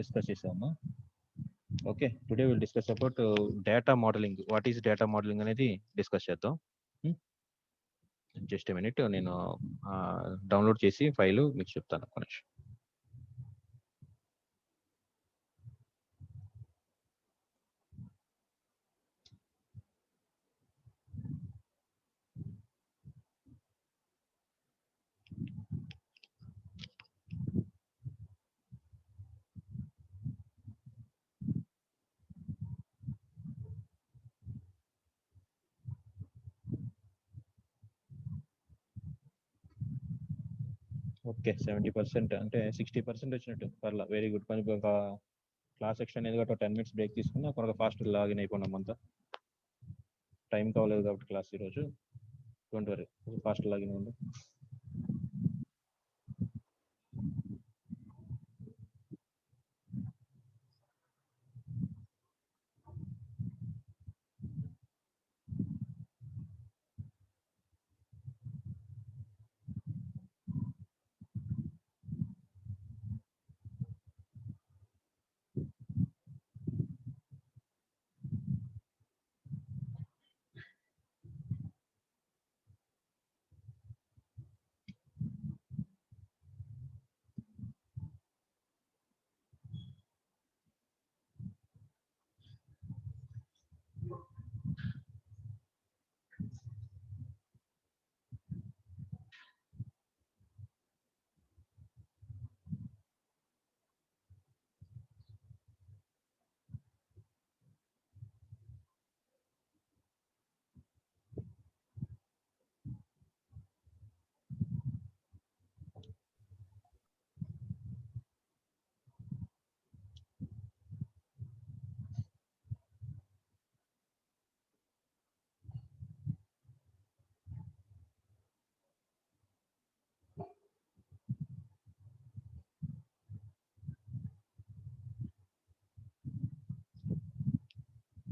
Discuss చేసాము. Okay, today will discuss about data modelling. What is data modelling అనేది discuss చేద్దాం. Just minute, నేను download చేసి file మీకు చెప్తాను కొంచెం. ఓకే, 70% అంటే 60% వచ్చినట్టు. పర్లా, వెరీ గుడ్. పని ఒక క్లాస్ సెక్షన్ అనేది ఒక 10 minutes బ్రేక్ తీసుకుని ఒక ఫాస్ట్ లాగిన్ అయిపోయినాం అంతా. టైం కావలేదు కాబట్టి క్లాస్ ఈరోజు. డోంట్ వరీ, ఫాస్ట్ లాగిన్ ఉంది.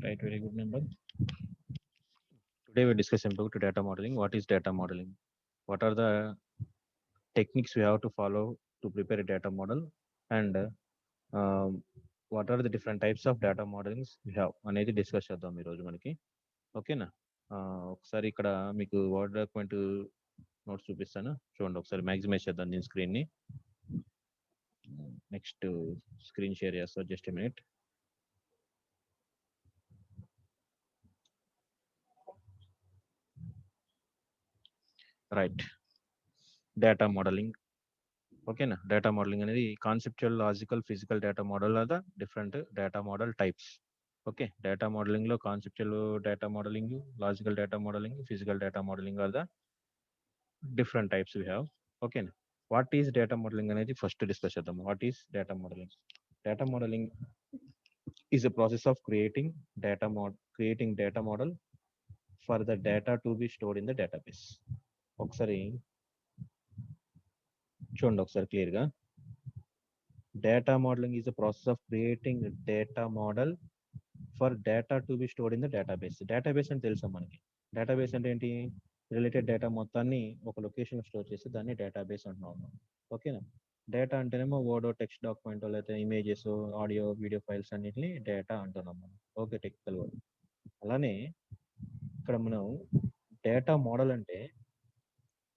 Right, very good, number. Today we discuss about data modeling. What is data modeling? What are the techniques we have to follow to prepare a data model? And um, what are the different types of data modelings we have అనేది discuss చేద్దాం ఈరోజు మనకి. ఓకేనా? ఒకసారి ఇక్కడ మీకు word document notes చూపిస్తాను, చూడండి ఒకసారి. మ్యాక్సిమైజ్ చేద్దాం నేను స్క్రీన్ని. నెక్స్ట్ స్క్రీన్ షేర్ చేస్తా, just a minute. Right, data modelling. ఓకేనా? డేటా మోడలింగ్ అనేది conceptual, logical, physical data model are the different data model types. Okay, data modelling లో conceptual data modelling, logical data modelling, physical data modelling are the different types we have. ఓకేనా? What is data modelling అనేది first discuss చేద్దాం. What is data modelling? Data modelling is a process of creating data model for the data to be stored in the database. ఒకసారి చూడండి ఒకసారి క్లియర్గా. Data modelling is a process of creating data model for data to be stored in the database. Database అంటే తెలుసా మనకి? Database అంటే ఏంటి? Related data మొత్తాన్ని ఒక లొకేషన్ స్టోర్ చేసి దాన్ని డేటాబేస్ అంటున్నాం. ఓకేనా? డేటా అంటేనేమో వర్డ్, టెక్స్ట్ డాక్యుమెంట్, లేకపోతే ఇమేజెస్, ఆడియో, వీడియో ఫైల్స్ అన్నిటిని డేటా అంటున్నాం మనం. Okay, technical word. అలానే ఇక్కడ మనం డేటా మోడల్ అంటే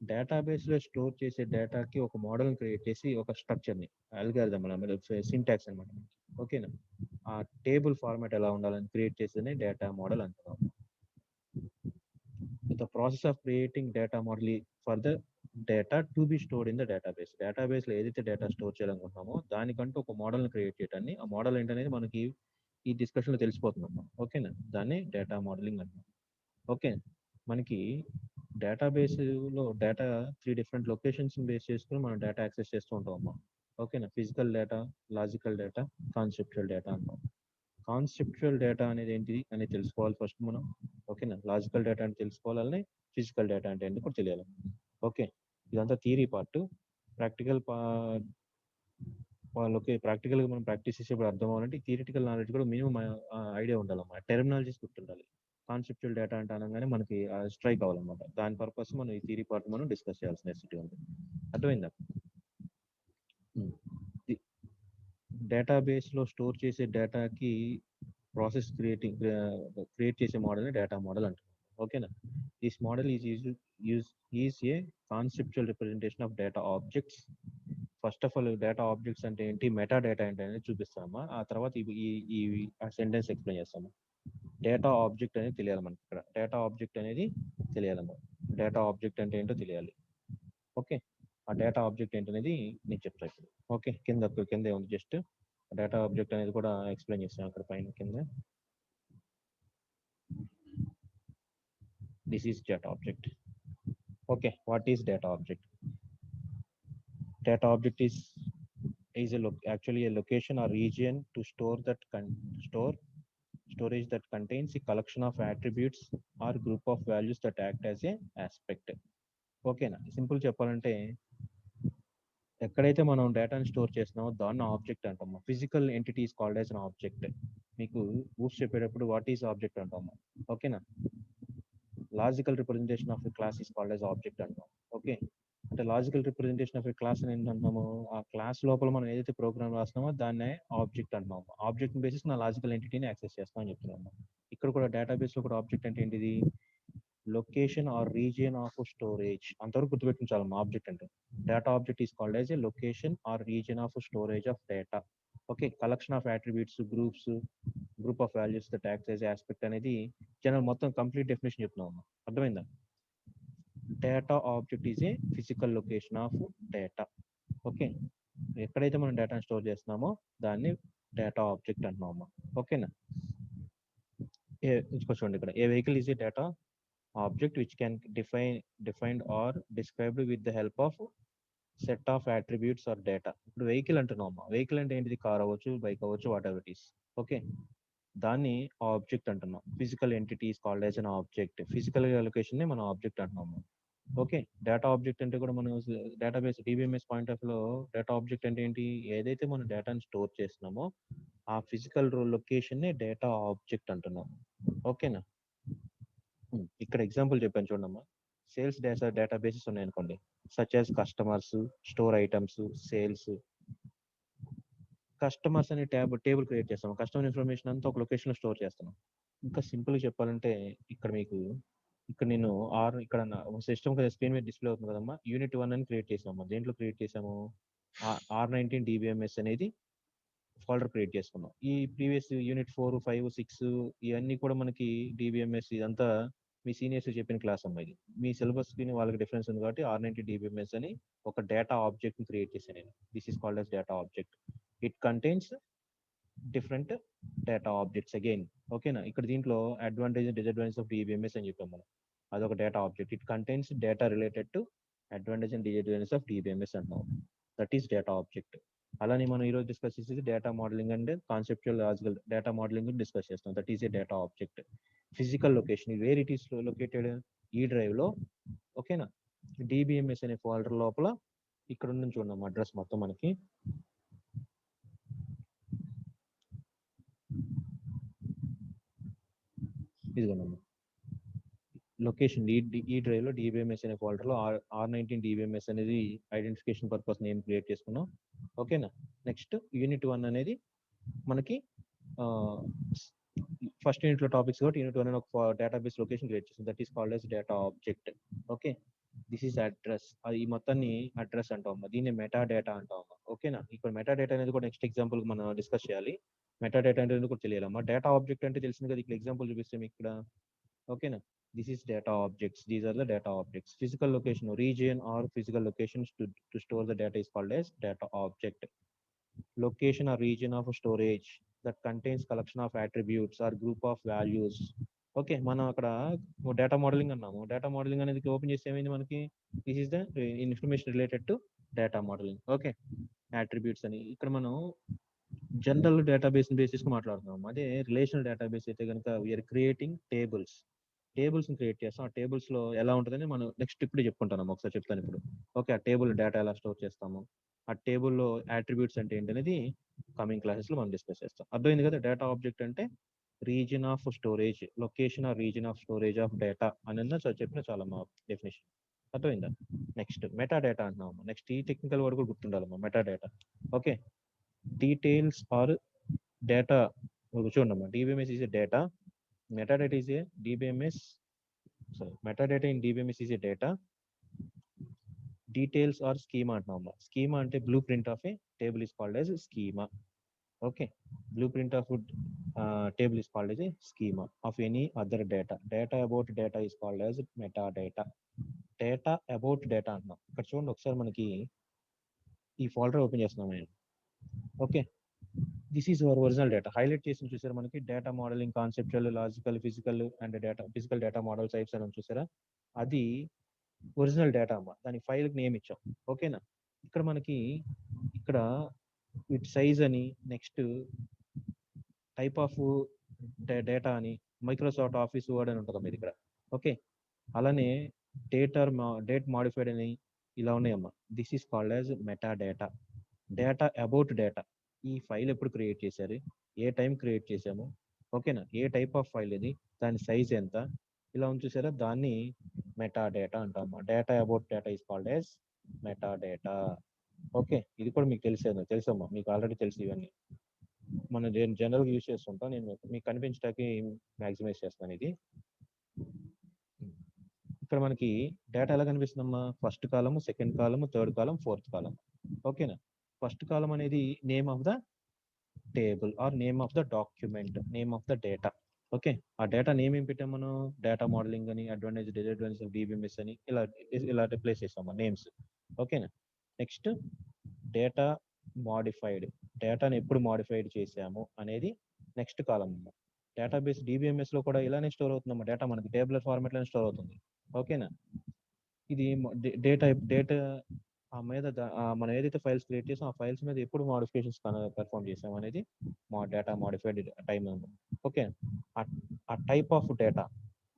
డేటాబేస్లో స్టోర్ చేసే డేటాకి ఒక మోడల్ని క్రియేట్ చేసి ఒక స్ట్రక్చర్ని, అల్గారిథం సింటాక్స్ అనమాట. ఓకేనా? ఆ టేబుల్ ఫార్మాట్ ఎలా ఉండాలని క్రియేట్ చేసేది డేటా మోడల్ అంటున్నాం. The process of creating data model for the data to be stored in the database. డేటాబేస్లో ఏదైతే డేటా స్టోర్ చేయాలనుకుంటున్నామో దానికంటూ ఒక మోడల్ని క్రియేట్ చేయడాన్ని, ఆ మోడల్ ఏంటనేది మనకి ఈ డిస్కషన్లో తెలిసిపోతున్నాం. ఓకేనా? దాన్ని డేటా మోడలింగ్ అంటున్నాం. ఓకే, మనకి డేటాబేస్లో డేటా 3 డిఫరెంట్ లొకేషన్స్ బేస్ చేసుకుని మనం డేటా యాక్సెస్ చేస్తూ ఉంటాం అమ్మా. ఓకేనా? Physical data, logical data, conceptual data అంటాం. కాన్సెప్చువల్ డేటా అనేది ఏంటి అనేది తెలుసుకోవాలి ఫస్ట్ మనం. ఓకేనా? లాజికల్ డేటా అంటే తెలుసుకోవాలని, ఫిజికల్ డేటా అంటే ఏంటి కూడా తెలియాలి. ఓకే, ఇదంతా థియరీ పార్ట్. ప్రాక్టికల్ వాళ్ళకి ప్రాక్టికల్గా మనం ప్రాక్టీస్ చేసేప్పుడు అర్థం అవ్వాలంటే థియరిటికల్ నాలెడ్జ్ కూడా మినిమం ఐడియా ఉండాలన్నమాట. టెర్మినాలజీస్ గుర్తుండాలి. కాన్సెప్చువల్ డేటా అంటే అనగానే మనకి స్ట్రైక్ అవ్వాలన్నమాట. దాని పర్పస్ మనం ఈ థియరీ పార్ట్ మనం డిస్కస్ చేయాల్సిన నెసిటీ ఉంది. అర్థమైందా? డేటాబేస్లో స్టోర్ చేసే డేటాకి ప్రాసెస్ క్రియేట్ చేసే మోడల్ని డేటా మోడల్ అంటారు. ఓకేనా. This model is a conceptual representation of data objects. First of all data objects అంటే ఏంటి, మెటా డేటా ఏంటి అనేది చూపిస్తామా, ఆ తర్వాత ఈ సెంటెన్స్ ఎక్స్ప్లెయిన్ చేస్తాము. డేటా ఆబ్జెక్ట్ అనేది తెలియాలి మనకి. ఇక్కడ డేటా ఆబ్జెక్ట్ అనేది తెలియాలమ్మా. డేటా ఆబ్జెక్ట్ అంటే ఏంటో తెలియాలి. ఓకే, ఆ డేటా ఆబ్జెక్ట్ ఏంటనేది నేను చెప్తాను ఇప్పుడు. ఓకే, కింద ఉంది జస్ట్ డేటా ఆబ్జెక్ట్ అనేది కూడా ఎక్స్ప్లెయిన్ చేస్తాను అక్కడ పైన కింద. This is data object. Okay, what is data object? Data object is actually a location or region to store storage that contains a collection of attributes or group of values that act as a aspect. ఓకేనా, simple చెప్పాలంటే ఎక్కడైతే మనం డేటాని store చేస్తున్నామో దాన్ని object అంటాము. Physical entity is called as an object. మీకు oops చెప్పేటప్పుడు వాట్ ఈస్ ఆబ్జెక్ట్ అంటాము. ఓకేనా. Logical representation of class is called as object అంటాం. ఓకే, అంటే లాజికల్ రిప్రజెంటేషన్ ఆఫ్ క్లాస్ అని ఏంటంటాము, ఆ క్లాస్ లోపల మనం ఏదైతే ప్రోగ్రామ్ రాస్తున్నామో దాన్నే ఆబ్జెక్ట్ అంటున్నాము. ఆబ్జెక్ట్ బేసిస్ నా లాజికల్ ఎంటిటీని యాక్సెస్ చేస్తామని చెప్తున్నాము. ఇక్కడ కూడా డేటాబేస్ లో కూడా ఆబ్జెక్ట్ అంటే ఏంటిది, location or region of storage. అంతవరకు గుర్తుపెట్టించాలి ఆబ్జెక్ట్ అంటే. Data object is called as A location or region of storage of data. Okay, collection of attributes, group of values that acts as aspect అనేది general మొత్తం complete definition చెప్తున్నాము. అర్థమైందా? Data object is a physical location of data. Okay, ఎక్కడైతే మనం డేటాను store చేస్తున్నామో దాన్ని data object అంటున్నాము. ఓకేనా. చూడండి ఇక్కడ, a vehicle is a data object which can defined or described with the help of set of attributes or data. ఇప్పుడు వెహికల్ అంటున్నాము, వెహికల్ అంటే ఏంటిది, కార్ అవ్వచ్చు, బైక్ అవ్వచ్చు, whatever it is. Okay, దాన్ని ఆబ్జెక్ట్ అంటున్నాం. Physical entity is called as an object. Physical location ని మనం ఆబ్జెక్ట్ అంటున్నాము. ఓకే, డేటా ఆబ్జెక్ట్ అంటే కూడా మనం డేటాబేస్ డిబిఎంఎస్ పాయింట్ ఆఫ్ లో డేటా ఆబ్జెక్ట్ అంటే ఏంటి, ఏదైతే మనం డేటాను స్టోర్ చేస్తున్నామో ఆ ఫిజికల్ లొకేషన్ ని డేటా ఆబ్జెక్ట్ అంటున్నాము. ఓకేనా. ఇక్కడ ఎగ్జాంపుల్ చెప్పాను చూడమ్మా. సేల్స్ డేటా బేసెస్ ఉన్నాయనుకోండి, such as customers, store items, sales. Customers అనే టేబుల్ క్రియేట్ చేస్తాం. కస్టమర్ ఇన్ఫర్మేషన్ అంతా ఒక లొకేషన్ లో స్టోర్ చేస్తాం. ఇంకా సింపుల్ చెప్పాలంటే ఇక్కడ మీకు నేను ఇక్కడ సిస్టమ్ స్క్రీన్ మీద డిస్ప్లే అవుతుంది కదమ్మా, యూనిట్ 1 అని క్రియేట్ చేసాము. దేంట్లో క్రియేట్ చేసాము, R19 DBMS అనేది ఫోల్డర్ క్రియేట్ చేసుకున్నాం. ఈ ప్రీవియస్ యూనిట్ 4, 5, 6 ఇవన్నీ కూడా మనకి DBMS ఇదంతా మీ సీనియర్స్ చెప్పిన క్లాస్ అమ్మా. ఇది మీ సిలబస్ కి వాళ్ళకి డిఫరెన్స్ ఉంది కాబట్టి R19 DBMS అని ఒక డేటా ఆబ్జెక్ట్ ని క్రియేట్ చేశాను నేను. This is called as data object. It contains different data objects again. ఓకేనా. ఇక్కడ దీంట్లో అడ్వాంటేజ్ డిసడ్వాంటేజ్ ఆఫ్ DBMS అని చెప్పాం మనం. అదొక data object. It contains data related to advantage and disadvantage of DBMS అంటున్నాం. That is data object. అలానే మనం ఈరోజు డిస్కస్ చేసేది data modelling and conceptual logical data modelling discuss చేస్తాం. That is a data object. Physical location, where it is located, ఈ drive లో. ఓకేనా. DBMS అనే ఫోల్డర్ లోపల ఇక్కడ నుంచి చూడండి అడ్రస్ మొత్తం మనకి. ఇదిగోండి లొకేషన్, ఈ డ్రైవ్ లో DBMS అనే ఫోల్డర్ లో R19 DBMS అనేది ఐడెంటిఫికేషన్ పర్పస్ నేమ్ క్రియేట్ చేసుకున్నాం. ఓకేనా. నెక్స్ట్ యూనిట్ 1 అనేది మనకి ఫస్ట్ యూనిట్ లో టాపిక్స్ కాబట్టి యూనిట్ 1 ఒక డేటాబేస్ లొకేషన్ క్రియేట్ చేస్తాం. That is called as data object. Okay, this is address. ఈ మొత్తాన్ని అడ్రస్ అంటాం. దీన్ని మెటా డేటా అంటాం. ఓకేనా. ఇక్కడ మెటా డేటా అనేది కూడా నెక్స్ట్ ఎగ్జాంపుల్ మనం డిస్కస్ చేయాలి. మెటా డేటా అనేది కూడా తెలియాలమ్మా. డేటా ఆబ్జెక్ట్ అంటే తెలిసింది కదా, ఇక్కడ ఎగ్జాంపుల్ చూపిస్తే మీకు ఇక్కడ. ఓకేనా. This is data objects. These are the data objects. Physical location, region or physical locations to store the data is called as data object. Location or region of storage that contains collection of attributes or group of values. Okay, మనం అక్కడ data modelling అన్నాము. Data modelling అనేది open చేస్తే ఏమైంది మనకి, this is the information related to data modelling. Okay, attributes అని ఇక్కడ మనం జనరల్ డేటాబేస్ బేసిస్ కు మాట్లాడుతున్నాం. అదే రిలేషనల్ డేటాబేస్ అయితే కనుక వీఆర్ క్రియేటింగ్ టేబుల్స్ క్రియేట్ చేస్తాం. ఆ టేబుల్స్ లో ఎలా ఉంటుందని మనం నెక్స్ట్ ఇప్పుడు చెప్పుకుంటాం. ఒకసారి చెప్తాను ఇప్పుడు. ఓకే, ఆ టేబుల్ డేటా ఎలా స్టోర్ చేస్తాము, ఆ టేబుల్లో అట్రిబ్యూట్స్ అంటే ఏంటి అనేది కమింగ్ క్లాసెస్ లో మనం డిస్కస్ చేస్తాం. అర్థమైంది కదా. డేటా ఆబ్జెక్ట్ అంటే region of storage, location or region of storage of data అని చెప్పిన చాలా మా డెఫినేషన్. అర్థమైందా. నెక్స్ట్ మెటా డేటా అంటున్నాము. నెక్స్ట్ ఈ టెక్నికల్ వర్డ్ కూడా గుర్తుండాలమ్మా, meta data. Okay, details or data. చూడమ్మా, DBMS is a data, metadata is a DBMS, sorry, metadata in DBMS is a data, details or schema అంటున్నాం. Schema అంటే blue print of A table is called as schema. Okay, blue print of table is called as A schema of any other data. Data about data is called as meta data. Data about data అంటున్నాం. ఇక్కడ చూడండి ఒకసారి, మనకి ఈ folder open చేస్తున్నాం నేను. Okay, this is our original data. Highlight చేసి చూసారా, మనకి data modelling, conceptual, logical, physical and physical data model types అని చూసారా, అది ఒరిజినల్ డేటా అమ్మ. దాని ఫైల్కి నేమ్ ఇచ్చాం. ఓకేనా, ఇక్కడ మనకి ఇక్కడ విత్ సైజ్ అని, నెక్స్ట్ టైప్ ఆఫ్ డేటా అని, మైక్రోసాఫ్ట్ ఆఫీస్ వర్డ్ అని ఉంటుంది మీరు ఇక్కడ. ఓకే, అలానే డేట్ మాడిఫైడ్ అని ఇలా ఉన్నాయమ్మా. This is called as meta data. Data about data, ఈ ఫైల్ ఎప్పుడు క్రియేట్ చేశారు, ఏ టైం క్రియేట్ చేసాము, ఓకేనా, ఏ టైప్ ఆఫ్ ఫైల్ ఇది, దాని సైజ్ ఎంత, ఇలా ఉంది చూసారా, దాన్ని మెటా డేటా అంటాము. Data about data is called as meta data. Okay, ఇది కూడా మీకు తెలుసమ్మా, మీకు ఆల్రెడీ తెలుసు ఇవన్నీ. మనం జనరల్గా యూజ్ చేస్తుంటాం. నేను మీకు కనిపించడానికి మ్యాక్సిమైజ్ చేస్తాను ఇది. ఇక్కడ మనకి డేటా ఎలా కనిపిస్తుందమ్మా, first column, second column, third column, fourth column. ఓకేనా, ఫస్ట్ కాలం అనేది name of the table or name of the document, name of the data. Okay, ఆ డేటా నేమ్ ఏం పెట్టాం మనం, డేటా మోడలింగ్ అని, అడ్వాంటేజ్ డిసడ్వాంటేజ్ ఆఫ్ DBMS అని, ఇలా replace చేసాము నేమ్స్. ఓకేనా, నెక్స్ట్ డేటా మాడిఫైడ్, డేటాని ఎప్పుడు మాడిఫైడ్ చేసాము అనేది నెక్స్ట్ కాలం. డేటాబేస్ DBMS లో కూడా ఇలానే స్టోర్ అవుతుందమ్మా. డేటా మనకి టేబులర్ ఫార్మాట్ లోనే స్టోర్ అవుతుంది. ఓకేనా, ఇది డేటా మీద మనం ఏదైతే ఫైల్స్ క్రియేట్ చేసాం, ఆ ఫైల్స్ మీద ఎప్పుడు మోడిఫికేషన్స్ పెర్ఫామ్ చేసాం అనేది మా డేటా మాడిఫైడ్ టైం. ఓకే, ఆ టైప్ ఆఫ్ డేటా,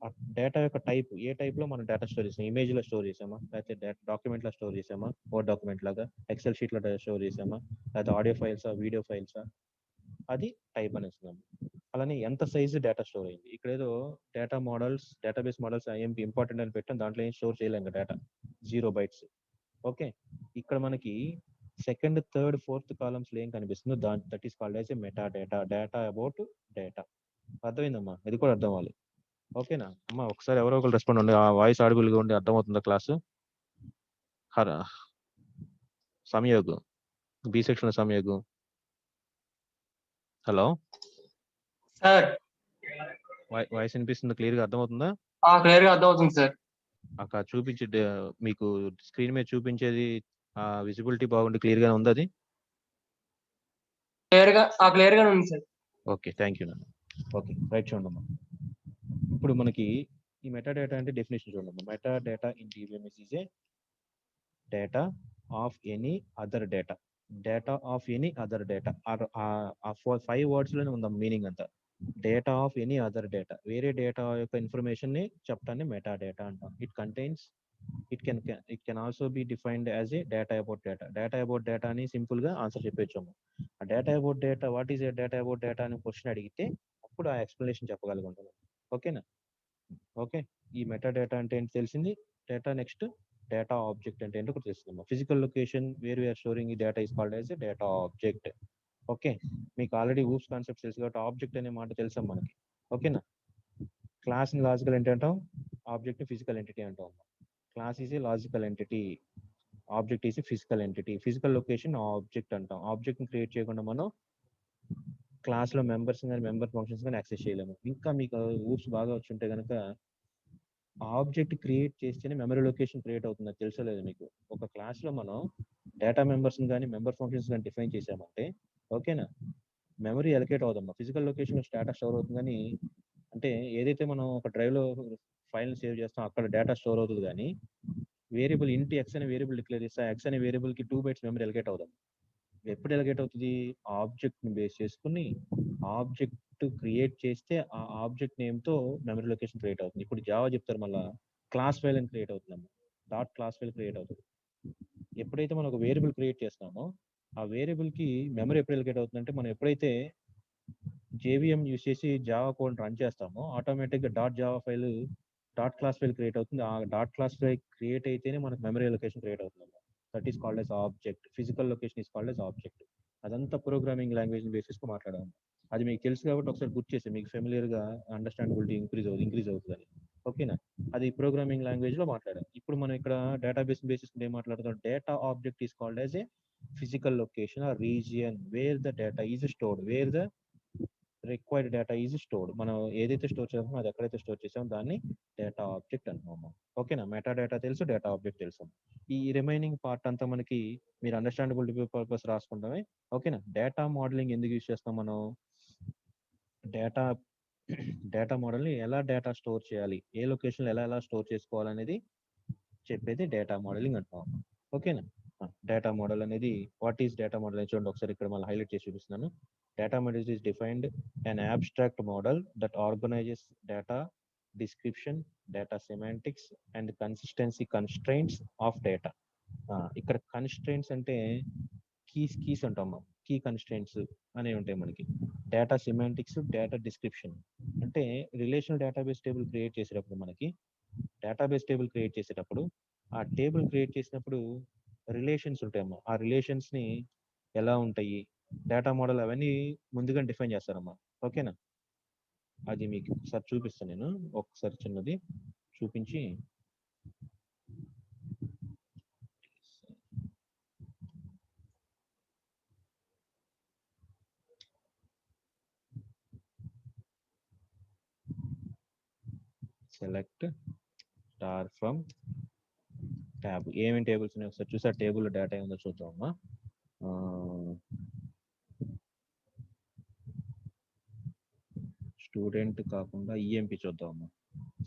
ఆ డేటా యొక్క టైప్, ఏ టైప్ లో మనం డేటా స్టోర్ చేసాం, ఇమేజ్ లో స్టోర్ చేసామా, లేకపోతే డాక్యుమెంట్ లో స్టోర్ చేసామా, వర్డ్ డాక్యుమెంట్ లాగా, ఎక్సెల్ షీట్ లో స్టోర్ చేసామా, లేకపోతే ఆడియో ఫైల్సా, వీడియో ఫైల్సా, అది టైప్ అని ఇస్తున్నాం. అలానే ఎంత సైజు డేటా స్టోర్ అయింది. ఇక్కడ ఏదో data models, database models IMP important అని పెట్టాం, దాంట్లో ఏం స్టోర్ చేయలేం డేటా, 0 bytes. ఓకే, ఇక్కడ మనకి సెకండ్, థర్డ్, ఫోర్త్ కాలమ్స్ లో ఏం కనిపిస్తుందో that is called as A meta data. Data about data. అర్థమైందమ్మా, ఇది కూడా అర్థం అవ్వాలి. ఓకేనా అమ్మా, ఒకసారి ఎవరో ఒకరు రెస్పాండ్ ఉండి, ఆ వాయిస్ ఆడిబుల్గా ఉండి అర్థమవుతుందా క్లాసు? సమయోగు, బి సెక్షన్ సమయోగు. హలో సార్, వాయిస్ వినిపిస్తుందా, క్లియర్ గా అర్థమవుతుందా? క్లియర్ గా అర్థమవుతుంది సార్. అక్కడ చూపించే మీకు స్క్రీన్ మీద చూపించేది విజిబిలిటీ బాగుండి క్లియర్ గా ఉంది అది? క్లియర్ గా ఉంది సార్. ఓకే, థ్యాంక్ యూ నాన్న. ఓకే, రైట్ చూడమ్మా. ఇప్పుడు మనకి ఈ మెటా డేటా అంటే డెఫినేషన్ చూడమ్మా. Meta data in DBMS is a data of any other data. Data of any other data, ఆ 5 words లోనే ఉందా మీనింగ్ అంతా. Data of any other data, వేరే డేటా యొక్క ఇన్ఫర్మేషన్ ని చెప్పడాన్ని మెటా డేటా అంటాం. It can also be defined as a data about data. Data about data అని simple గా ఆన్సర్ చెప్పేచ్చాము. ఆ data about data, what is a data about data అని question అడిగితే అప్పుడు ఆ ఎక్స్ప్లెనేషన్ చెప్పగలుగుతాం. ఓకేనా, ఓకే, ఈ మెటా డేటా అంటే ఏంటి తెలిసింది. డేటా నెక్స్ట్ డేటా ఆబ్జెక్ట్ అంటే ఏంటో తెలుస్తుంది. Physical location where we are storing ఈ data is called as data object. Okay, మీకు ఆల్రెడీ ఊప్స్ కాన్సెప్ట్ తెలుసు కాబట్టి ఆబ్జెక్ట్ అనే మాట తెలుసాం మనకి. ఓకేనా, క్లాస్ ని లాజికల్ ఎంటిటీ అంటాం, ఆబ్జెక్ట్ ని ఫిజికల్ ఎంటిటీ అంటాం. Class is a logical entity, object is a physical entity. Physical location object అంటాం. ఆబ్జెక్ట్ ని క్రియేట్ చేయకుండా మనం క్లాస్ లో మెంబర్స్ కానీ మెంబర్ ఫంక్షన్స్ కానీ యాక్సెస్ చేయలేము. ఇంకా మీకు ఊప్స్ బాగా వచ్చి ఉంటే కనుక, ఆబ్జెక్ట్ క్రియేట్ చేస్తేనే మెమరీ లొకేషన్ క్రియేట్ అవుతుంది. తెలుసో లేదు మీకు. ఒక క్లాస్ లో మనం డేటా మెంబర్స్ కానీ మెంబర్ ఫంక్షన్స్ కానీ డిఫైన్ చేసామంటే, ఓకేనా, మెమరీ ఎలకేట్ అవుదమ్మా. ఫిజికల్ లొకేషన్ స్టేటస్ స్టోర్ అవుతుంది కానీ, అంటే ఏదైతే మనం ఒక డ్రైవ్ లో ఫైల్ సేవ్ చేస్తాం అక్కడ డేటా స్టోర్ అవుతుంది కానీ, వేరియబుల్ ఇంటి ఎక్స్ అనే వేరియబుల్ డిక్లేర్ చేస్తే ఎక్స్ అనే వేరియబుల్ కి 2 bytes మెమరీ ఎలకేట్ అవుదాం. ఎప్పుడు ఎలకేట్ అవుతుంది, ఆబ్జెక్ట్ ని బేస్ చేసుకుని ఆబ్జెక్ట్ క్రియేట్ చేస్తే ఆ ఆబ్జెక్ట్ నేమ్ తో మెమరీ లొకేషన్ క్రియేట్ అవుతుంది. ఇప్పుడు జావా చెప్తారు మళ్ళీ క్లాస్ ఫైల్ అని క్రియేట్ అవుతుంది, డాట్ క్లాస్ ఫైల్ క్రియేట్ అవుతుంది. ఎప్పుడైతే మనం ఒక వేరియబుల్ క్రియేట్ చేస్తామో ఆ వేరియబుల్ కి మెమరీ ఎప్పుడు ఎలకేట్ అవుతుందంటే, మనం ఎప్పుడైతే JVM యూస్ చేసి జావా కోడ్ రన్ చేస్తామో ఆటోమేటిక్ గా dot Java file dot class file create అవుతుంది. ఆ డాట్ క్లాస్ ఫైల్ క్రియేట్ అయితేనే మనకు మెమరీ లొకేషన్ క్రియేట్ అవుతుంది. That is called as object. Physical location is called as object. అదంతా programming language బేసిస్గా మాట్లాడాము. అది మీకు తెలుసు కాబట్టి ఒకసారి గుర్తు చేసి మీకు ఫెమిలియర్గా అండర్స్టాండబిలిటీ ఇంక్రీజ్ అవుతుందని. ఓకేనా? అది ప్రోగ్రామింగ్ లాంగ్వేజ్లో మాట్లాడాం. ఇప్పుడు మనం ఇక్కడ డేటాబేస్ బేసిస్ ఏం మాట్లాడుతాం? Data object is called as A physical location or region where the data is stored, where the required data is stored. మనం ఏదైతే స్టోర్ చేసామో అది ఎక్కడైతే స్టోర్ చేసామో దాన్ని డేటా ఆబ్జెక్ట్ అంటున్నాము. ఓకేనా? మెటా డేటా తెలుసు, డేటా ఆబ్జెక్ట్ తెలుసు. ఈ రిమైనింగ్ పార్ట్ అంతా మనకి మీరు అండర్స్టాండబిలిటీ పర్పస్ రాసుకుంటామే. ఓకేనా? డేటా మోడలింగ్ ఎందుకు యూజ్ చేస్తాం మనం? డేటా డేటా మోడల్ని ఎలా డేటా స్టోర్ చేయాలి, ఏ లొకేషన్లో ఎలా స్టోర్ చేసుకోవాలనేది చెప్పేది డేటా మోడలింగ్ అంటాం. ఓకేనా? డేటా మోడల్ అనేది వాట్ ఈస్ డేటా మోడల్ అని చూడండి ఒకసారి ఇక్కడ మళ్ళీ హైలైట్ చేసి చూపిస్తున్నాను. Data model is defined an abstract model that organizes data description, data semantics, and consistency constraints of data. ఇక్కడ కన్స్ట్రెయింట్స్ అంటే కీస్ అంటాం. కీ కన్స్ట్రెయింట్స్ అనేవి ఉంటాయి మనకి. డేటా సిమాంటిక్స్, డేటా డిస్క్రిప్షన్ అంటే రిలేషనల్ డేటాబేస్ టేబుల్ క్రియేట్ చేసేటప్పుడు మనకి డేటాబేస్ టేబుల్ క్రియేట్ చేసేటప్పుడు ఆ టేబుల్ క్రియేట్ చేసినప్పుడు రిలేషన్స్ ఉంటాయమ్మా. ఆ రిలేషన్స్ని ఎలా ఉంటాయి, డేటా మోడల్ అవన్నీ ముందుగా డిఫైన్ చేస్తారమ్మా. ఓకేనా? అది మీకు ఒకసారి చూపిస్తాను నేను. ఒకసారి చిన్నది చూపించి సెలెక్ట్ స్టార్ ఫ్రమ్ ట్యాబ్. ఏమేమి టేబుల్స్ ఉన్నాయి ఒకసారి చూసి ఆ టేబుల్లో డేటా ఏముందో చూద్దామమ్మా. స్టూడెంట్ కాకుండా ఈఎంపి చూద్దామమ్మా.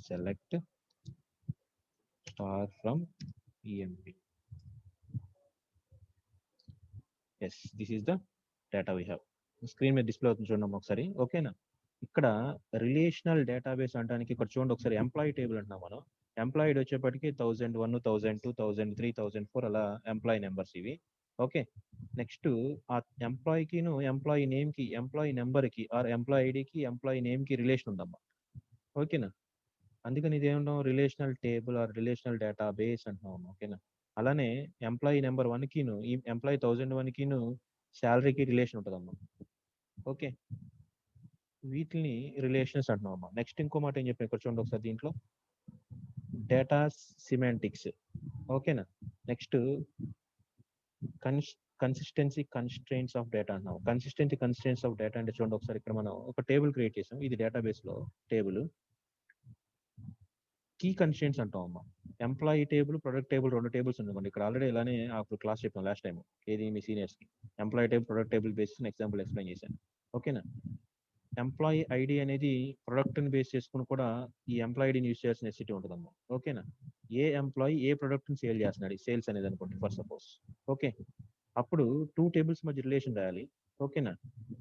Select star from emp. Yes, this is the data we have. Screen మీద డిస్ప్లే అవుతుంది చూడండి ఒకసారి. ఓకేనా? ఇక్కడ రిలేషనల్ డేటాబేస్ అంటానికి ఇక్కడ చూడండి ఒకసారి ఎంప్లాయీ టేబుల్ అంటున్నాం మనం. ఎంప్లాయిడ్ వచ్చేప్పటికి 1001, 1002, 1003, 1004 అలా ఎంప్లాయీ నెంబర్స్ ఇవి. ఓకే. నెక్స్ట్ ఆ ఎంప్లాయీకిను ఎంప్లాయీ నేమ్కి, ఎంప్లాయీ నెంబర్కి ఆర్ ఎంప్లాయీ ఐడికి, ఎంప్లాయీ నేమ్కి రిలేషన్ ఉందమ్మా. ఓకేనా? అందుకని ఇది ఏమంటాం? Relational table or relational database అంటున్నాం. ఓకేనా? అలానే ఎంప్లాయీ నెంబర్ 1కిను ఈ ఎంప్లాయీ 1001కిను శాలరీకి రిలేషన్ ఉంటుందమ్మా. ఓకే, వీటిని రిలేషన్స్ అంటున్నాం అమ్మా. నెక్స్ట్ ఇంకో మాట ఏం చెప్పాను ఇక్కడ చూడండి ఒకసారి దీంట్లో డేటా సిమాంటిక్స్. ఓకేనా? Next consistency constraints of data అంటున్నాం. కన్సిస్టెన్సీ కన్స్ట్రెయింట్స్ ఆఫ్ డేటా అంటే చూడండి ఒకసారి ఇక్కడ మనం ఒక టేబుల్ క్రియేట్ చేసాం. ఇది డేటాబేస్ లో టేబుల్. కీ కన్స్ట్రెయింట్స్ అంటాం అమ్మా. ఎంప్లాయీ టేబుల్, ప్రొడక్ట్ టేబుల్, రెండు టేబుల్స్ ఉందండి. ఇక్కడ ఆల్రెడీ ఇలానే అప్పుడు క్లాస్ చెప్పాను లాస్ట్ టైం. ఏది మీ సీనియర్స్ కి employee table, product table basis example explain చేశాను. ఓకేనా? ఎంప్లాయీ ఐడి అనేది ప్రొడక్ట్ని బేస్ చేసుకుని కూడా ఈ ఎంప్లాయీ ఐడిని యూస్ చేయాల్సిన నెసిటీ ఉంటుందమ్మా. ఓకేనా? ఏ ఎంప్లాయీ ఏ ప్రొడక్ట్ని సేల్ చేస్తున్నాడు, సేల్స్ అనేది అనుకోండి ఫర్ సపోజ్. ఓకే, అప్పుడు 2 టేబుల్స్ మధ్య రిలేషన్ రాయాలి. ఓకేనా?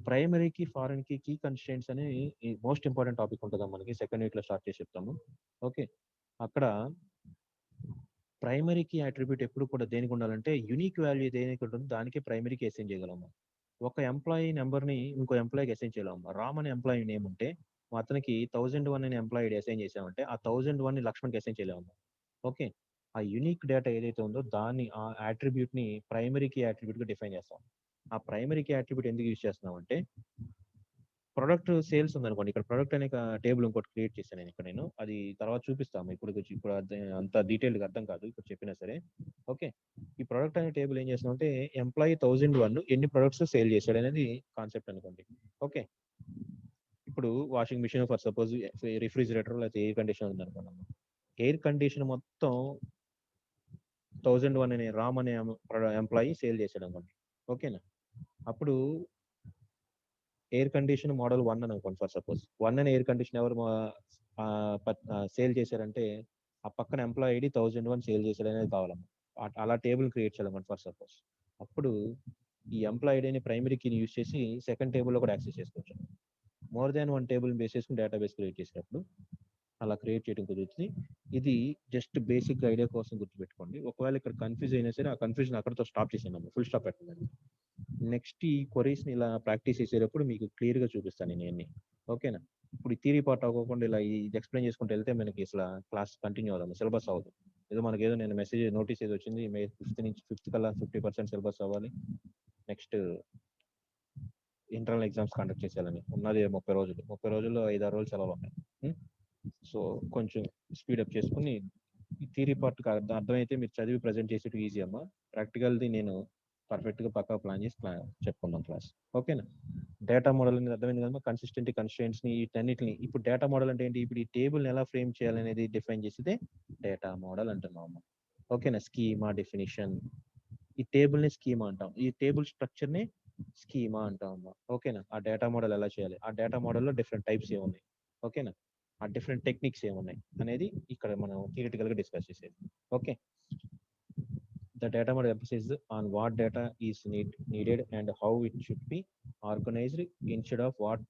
ప్రైమరీకి ఫారెన్కి కీ కన్స్ట్రెయింట్స్ అని మోస్ట్ ఇంపార్టెంట్ టాపిక్ ఉంటుందా మనకి. సెకండ్ వీక్ లో స్టార్ట్ చేసి చెప్తాము. ఓకే, అక్కడ ప్రైమరీకి అట్రిబ్యూట్ ఎప్పుడు కూడా దేనికి ఉండాలంటే యూనిక్ వాల్యూ దేనికి ఉంటుందో దానికి ప్రైమరీకి అసైన్ చేయగలము. ఒక ఎంప్లాయీ నెంబర్ని ఇంకో ఎంప్లాయీకి అసైన్ చేయలేము. రామ్ అనే ఎంప్లాయీ నేమ్ ఉంటే అతనికి 1001 అనే ఎంప్లాయీ అసైన్ చేసామంటే ఆ 1001 ని లక్ష్మణ్కి అసైన్ చేయలేము. ఓకే, ఆ యూనిక్ డేటా ఏదైతే ఉందో దాన్ని ఆ అట్రిబ్యూట్ ని ప్రైమరీకి అట్రిబ్యూట్ గా డిఫైన్ చేస్తాం. ఆ ప్రైమరీకి అట్రిబ్యూట్ ఎందుకు యూజ్ చేస్తున్నాం అంటే ప్రొడక్ట్ సేల్స్ ఉందనుకోండి. ఇక్కడ ప్రొడక్ట్ అనే టేబుల్ ఇంకోటి క్రియేట్ చేశాను నేను ఇక్కడ. నేను అది తర్వాత చూపిస్తాము. ఇప్పుడు అంత డీటెయిల్గా అర్థం కాదు ఇప్పుడు చెప్పినా సరే. ఓకే, ఈ ప్రొడక్ట్ అనే టేబుల్ ఏం చేస్తాం అంటే ఎంప్లాయీ 1001 ఎన్ని ప్రొడక్ట్స్ సేల్ చేశాడు అనేది కాన్సెప్ట్ అనుకోండి. ఓకే, ఇప్పుడు washing mission for suppose, refrigerator లేకపోతే ఎయిర్ కండిషనర్ ఉంది అనుకున్నాము. ఎయిర్ కండిషన్ మొత్తం 1001 అనే రామ్ అనే ఎంప్లాయీ సేల్ చేశాడు అనుకోండి. ఓకేనా? అప్పుడు ఎయిర్ కండిషన్ మోడల్ 1 అని అనుకోండి ఫర్ సపోజ్. 1 అనే ఎయిర్ కండిషన్ ఎవరు సేల్ చేశారంటే ఆ పక్కన ఎంప్లాయీ ఐడి 1001 సేల్ చేశాడు అనేది కావాలమ్మా. అలా టేబుల్ క్రియేట్ చేయాలన్నమాట ఫర్ సపోజ్. అప్పుడు ఈ ఎంప్లాయీ ఐడిని ప్రైమరీ కీని యూజ్ చేసి సెకండ్ టేబుల్లో కూడా యాక్సెస్ చేసుకోవచ్చు. మోర్ దాన్ 1 టేబుల్ బేస్ చేసుకుని డేటాబేస్ క్రియేట్ చేసినప్పుడు అలా క్రియేట్ చేయడం కుదురుతుంది. ఇది జస్ట్ బేసిక్ ఐడియా కోసం గుర్తుపెట్టుకోండి. ఒకవేళ ఇక్కడ కన్ఫ్యూజ్ అయినా సరే ఆ కన్ఫ్యూజన్ అక్కడతో స్టాప్ చేసాను, ఫుల్ స్టాప్ పెట్టండి. నెక్స్ట్ ఈ క్వరీస్ని ఇలా ప్రాక్టీస్ చేసేటప్పుడు మీకు క్లియర్గా చూపిస్తాను నేను ఇవన్నీ. ఓకేనా? ఇప్పుడు ఈ థియరీ పార్ట్ అవ్వకుండా ఇలా ఇది ఎక్స్ప్లెయిన్ చేసుకుంటూ వెళ్తే మనకి అసలు క్లాస్ కంటిన్యూ అవుదాం, సిలబస్ అవుతుంది. ఏదో నేను మెసేజ్ నోటీస్ ఏదో వచ్చింది మే 5th నుంచి 5th కల్లా 50% సిలబస్ అవ్వాలి. నెక్స్ట్ ఇంటర్నల్ ఎగ్జామ్స్ కండక్ట్ చేసేయాలని ఉన్నది 30 రోజులు. 30 రోజుల్లో 5-6 రోజులు సెలవులు ఉన్నాయి. సో కొంచెం స్పీడప్ చేసుకుని ఈ థియరీ పార్ట్ అర్థమైతే మీరు చదివి ప్రజెంట్ చేసేట్టు ఈజీ అమ్మా. ప్రాక్టికల్ది నేను పర్ఫెక్ట్గా పక్కా ప్లాన్ చేసి చెప్పుకుందాం క్లాస్. ఓకేనా? డేటా మోడల్ అనేది అర్థమైంది కదమ్మా. కన్సిస్టెంట్ కన్స్ట్రెయింట్స్ని వీటన్నిటిని ఇప్పుడు డేటా మోడల్ అంటే ఏంటి? ఇప్పుడు ఈ టేబుల్ని ఎలా ఫ్రేమ్ చేయాలనేది డిఫైన్ చేసేదే డేటా మోడల్ అంటున్నాం అమ్మా. ఓకేనా? Schema definition. ఈ టేబుల్ని స్కీమా అంటాం. ఈ టేబుల్ స్ట్రక్చర్ని స్కీమా అంటాం అమ్మా. ఓకేనా? ఆ డేటా మోడల్ ఎలా చేయాలి, ఆ డేటా మోడల్లో డిఫరెంట్ టైప్స్ ఏమున్నాయి, ఓకేనా, ఆ డిఫరెంట్ టెక్నిక్స్ ఏమున్నాయి అనేది ఇక్కడ మనం థియరిటికల్గా డిస్కస్ చేసేది. Okay. The data model emphasizes on what data is needed and how it should be organized instead of what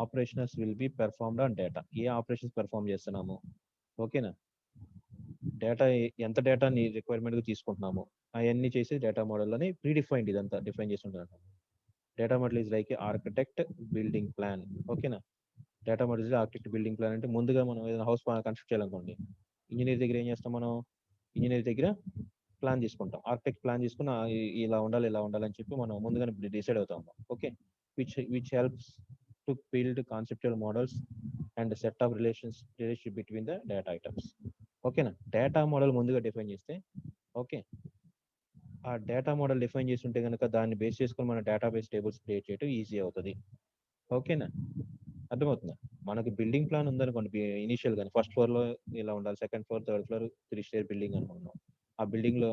operations will be performed on data. A operations perform చేస్తున్నాము, ఓకేనా, data ఎంత data నీ రిక్వైర్మెంట్గా తీసుకుంటున్నాము అవన్నీ చేసి డేటా మోడల్లోని ప్రీడిఫైన్డ్ ఇదంతా డిఫైన్ చేసి ఉంటారు. Data model is like architect building plan. ఓకేనా? Data model is architect building plan అంటే ముందుగా మనం ఏదైనా హౌస్ కన్స్ట్రక్ట్ చేయాలనుకోండి, ఇంజనీర్ దగ్గర ఏం చేస్తాం మనం? ఇంజనీర్ దగ్గర ప్లాన్ తీసుకుంటాం, ఆర్కిటెక్ట్ ప్లాన్ తీసుకుని ఇలా ఉండాలి ఇలా ఉండాలి అని చెప్పి మనం ముందుగానే డిసైడ్ అవుతాం. Okay. Which helps to build conceptual models and set of relationship between the data items. ఓకేనా? డేటా మోడల్ ముందుగా డిఫైన్ చేస్తే, ఓకే, ఆ డేటా మోడల్ డిఫైన్ చేసి ఉంటే కనుక దాన్ని బేస్ చేసుకుని మన డేటాబేస్ టేబుల్స్ క్రియేట్ చేయడం ఈజీ అవుతుంది. ఓకేనా? అర్థమవుతుందా? మనకి బిల్డింగ్ ప్లాన్ ఉందనుకోండి, ఇనిషియల్ గా ఫస్ట్ ఫ్లోర్ లో ఇలా ఉండాలి, second floor, third floor, 3 stair building అనుకున్నాం. ఆ బిల్డింగ్ లో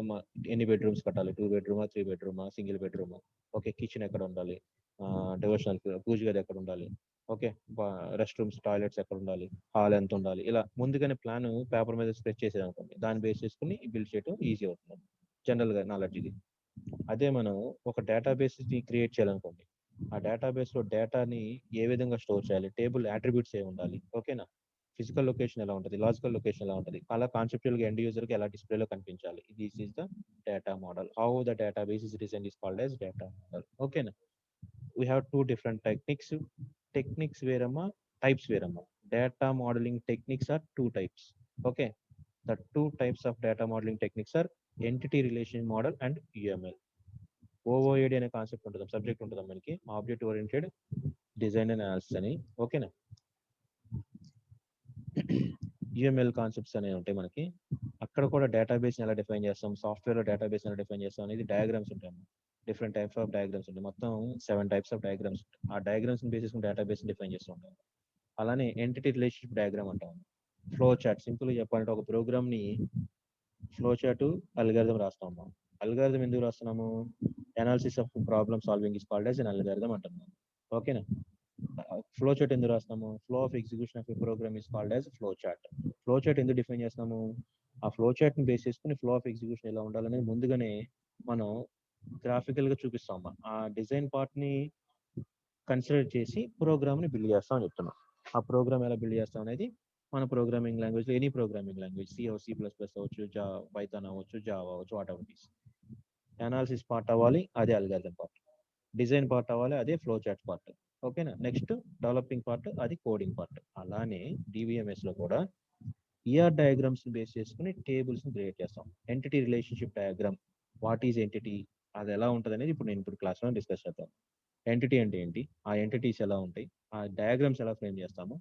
ఎన్ని బెడ్రూమ్స్ కట్టాలి? 2 బెడ్రూమా, 3 బెడ్రూమా, సింగిల్ బెడ్రూమా, ఓకే, కిచెన్ ఎక్కడ ఉండాలి, డివోషనల్ పూజ గది ఎక్కడ ఉండాలి, ఓకే, రెస్ట్ రూమ్స్, టాయిలెట్స్ ఎక్కడ ఉండాలి, హాల్ ఎంత ఉండాలి, ఇలా ముందుగానే ప్లాన్ పేపర్ మీద స్కెచ్ చేసేది అనుకోండి, దాన్ని బేస్ చేసుకుని బిల్డ్ చేయడం ఈజీ అవుతుంది జనరల్ గా నాలెడ్జ్ ఇది. అదే మనం ఒక డేటాబేస్ క్రియేట్ చేయాలనుకోండి, ఆ డేటాబేస్ లో డేటాని ఏ విధంగా స్టోర్ చేయాలి, టేబుల్ అట్రిబ్యూట్స్ ఏ ఉండాలి, ఓకేనా, ఫిజికల్ లొకేషన్ ఎలా ఉంటుంది, లాజికల్ లొకేషన్ ఎలా ఉంటుంది, అలా కాన్సెప్చువల్ గా ఎండ్ యూజర్ కి ఎలా డిస్ప్లేలో కనిపించాలి. This is the data model. How the database is designed is called as data model. ఓకేనా? వీ హ్యావ్ 2 డిఫరెంట్ టెక్నిక్స్ వేరమ్మా, టైప్స్ వేరమ్మా. Data modelling techniques are 2 types. Okay. The 2 types of data modelling techniques are entity relation model and UML. OOAD అనే concept ఉంటుంది, subject ఉంటుంది మనకి, object oriented design and analysis అని. ఓకేనా? UML concepts అనేవి ఉంటాయి మనకి. అక్కడ కూడా డేటాబేస్ ఎలా డిఫైన్ చేస్తాం, సాఫ్ట్వేర్ లో డేటాబేస్ ఎలా డిఫైన్ చేస్తాం అనేది డయాగ్రామ్స్ ఉంటాయి. డిఫరెంట్ టైప్స్ ఆఫ్ డయాగ్రామ్స్ ఉంటాయి, మొత్తం 7 టైప్స్ ఆఫ్ డయాగ్రామ్స్ ఉంటాయి. ఆ డయాగ్రామ్స్ బేసిస్ డేటాబేస్ డిఫైన్ చేస్తూ ఉంటాం. అలానే ఎంటిటీ రిలేషన్షిప్ డయాగ్రామ్ అంటాం. ఫ్లో చార్ట్, సింపుల్ గా చెప్పాలంటే ఒక ప్రోగ్రామ్ ని ఫ్లో చార్ట్ అల్గారిథం రాస్తాం. అల్గారిథం ఎందుకు రాస్తున్నాము? Analysis of problem solving is called as an algorithm అంటున్నాం. ఓకేనా? ఫ్లో చార్ట్ ఎందుకు రాస్తాము? Flow of execution of a program is called as flow chart. Flow chart ఎందుకు డిఫైన్ చేస్తాము? ఆ ఫ్లో చార్ట్ ని బేస్ చేసుకుని ఫ్లో ఆఫ్ ఎగ్జిక్యూషన్ ఎలా ఉండాలనేది ముందుగానే మనం గ్రాఫికల్ గా చూపిస్తాం. ఆ డిజైన్ పార్ట్ ని కన్సిడర్ చేసి ప్రోగ్రామ్ ని బిల్డ్ చేస్తాం అని చెప్తున్నాం. ఆ ప్రోగ్రామ్ ఎలా బిల్డ్ చేస్తాం అనేది మన programming language, any programming language, C++ అవ్వచ్చు, పైథాన్ అవ్వచ్చు, జావా అవ్వచ్చు, whatever it is. Analysis part అవ్వాలి, అదే అల్గారిథం పార్ట్. డిజైన్ పార్ట్ అవ్వాలి, అదే ఫ్లో చార్ట్ పార్ట్. ఓకేనా? నెక్స్ట్ డెవలపింగ్ పార్ట్, అది కోడింగ్ పార్ట్. అలానే డివిఎంఎస్ లో కూడా డయాగ్రామ్స్ బేస్ చేసుకుని టేబుల్స్ ని క్రియేట్ చేస్తాం. Entity relationship diagram, what is entity, అది ఎలా ఉంటుంది అనేది ఇప్పుడు క్లాస్ లో డిస్కస్ చేద్దాం. ఎంటిటీ అంటే ఏంటి, ఆ ఎంటిటీస్ ఎలా ఉంటాయి, ఆ డయాగ్రామ్స్ ఎలా ఫ్రేమ్ చేస్తాము,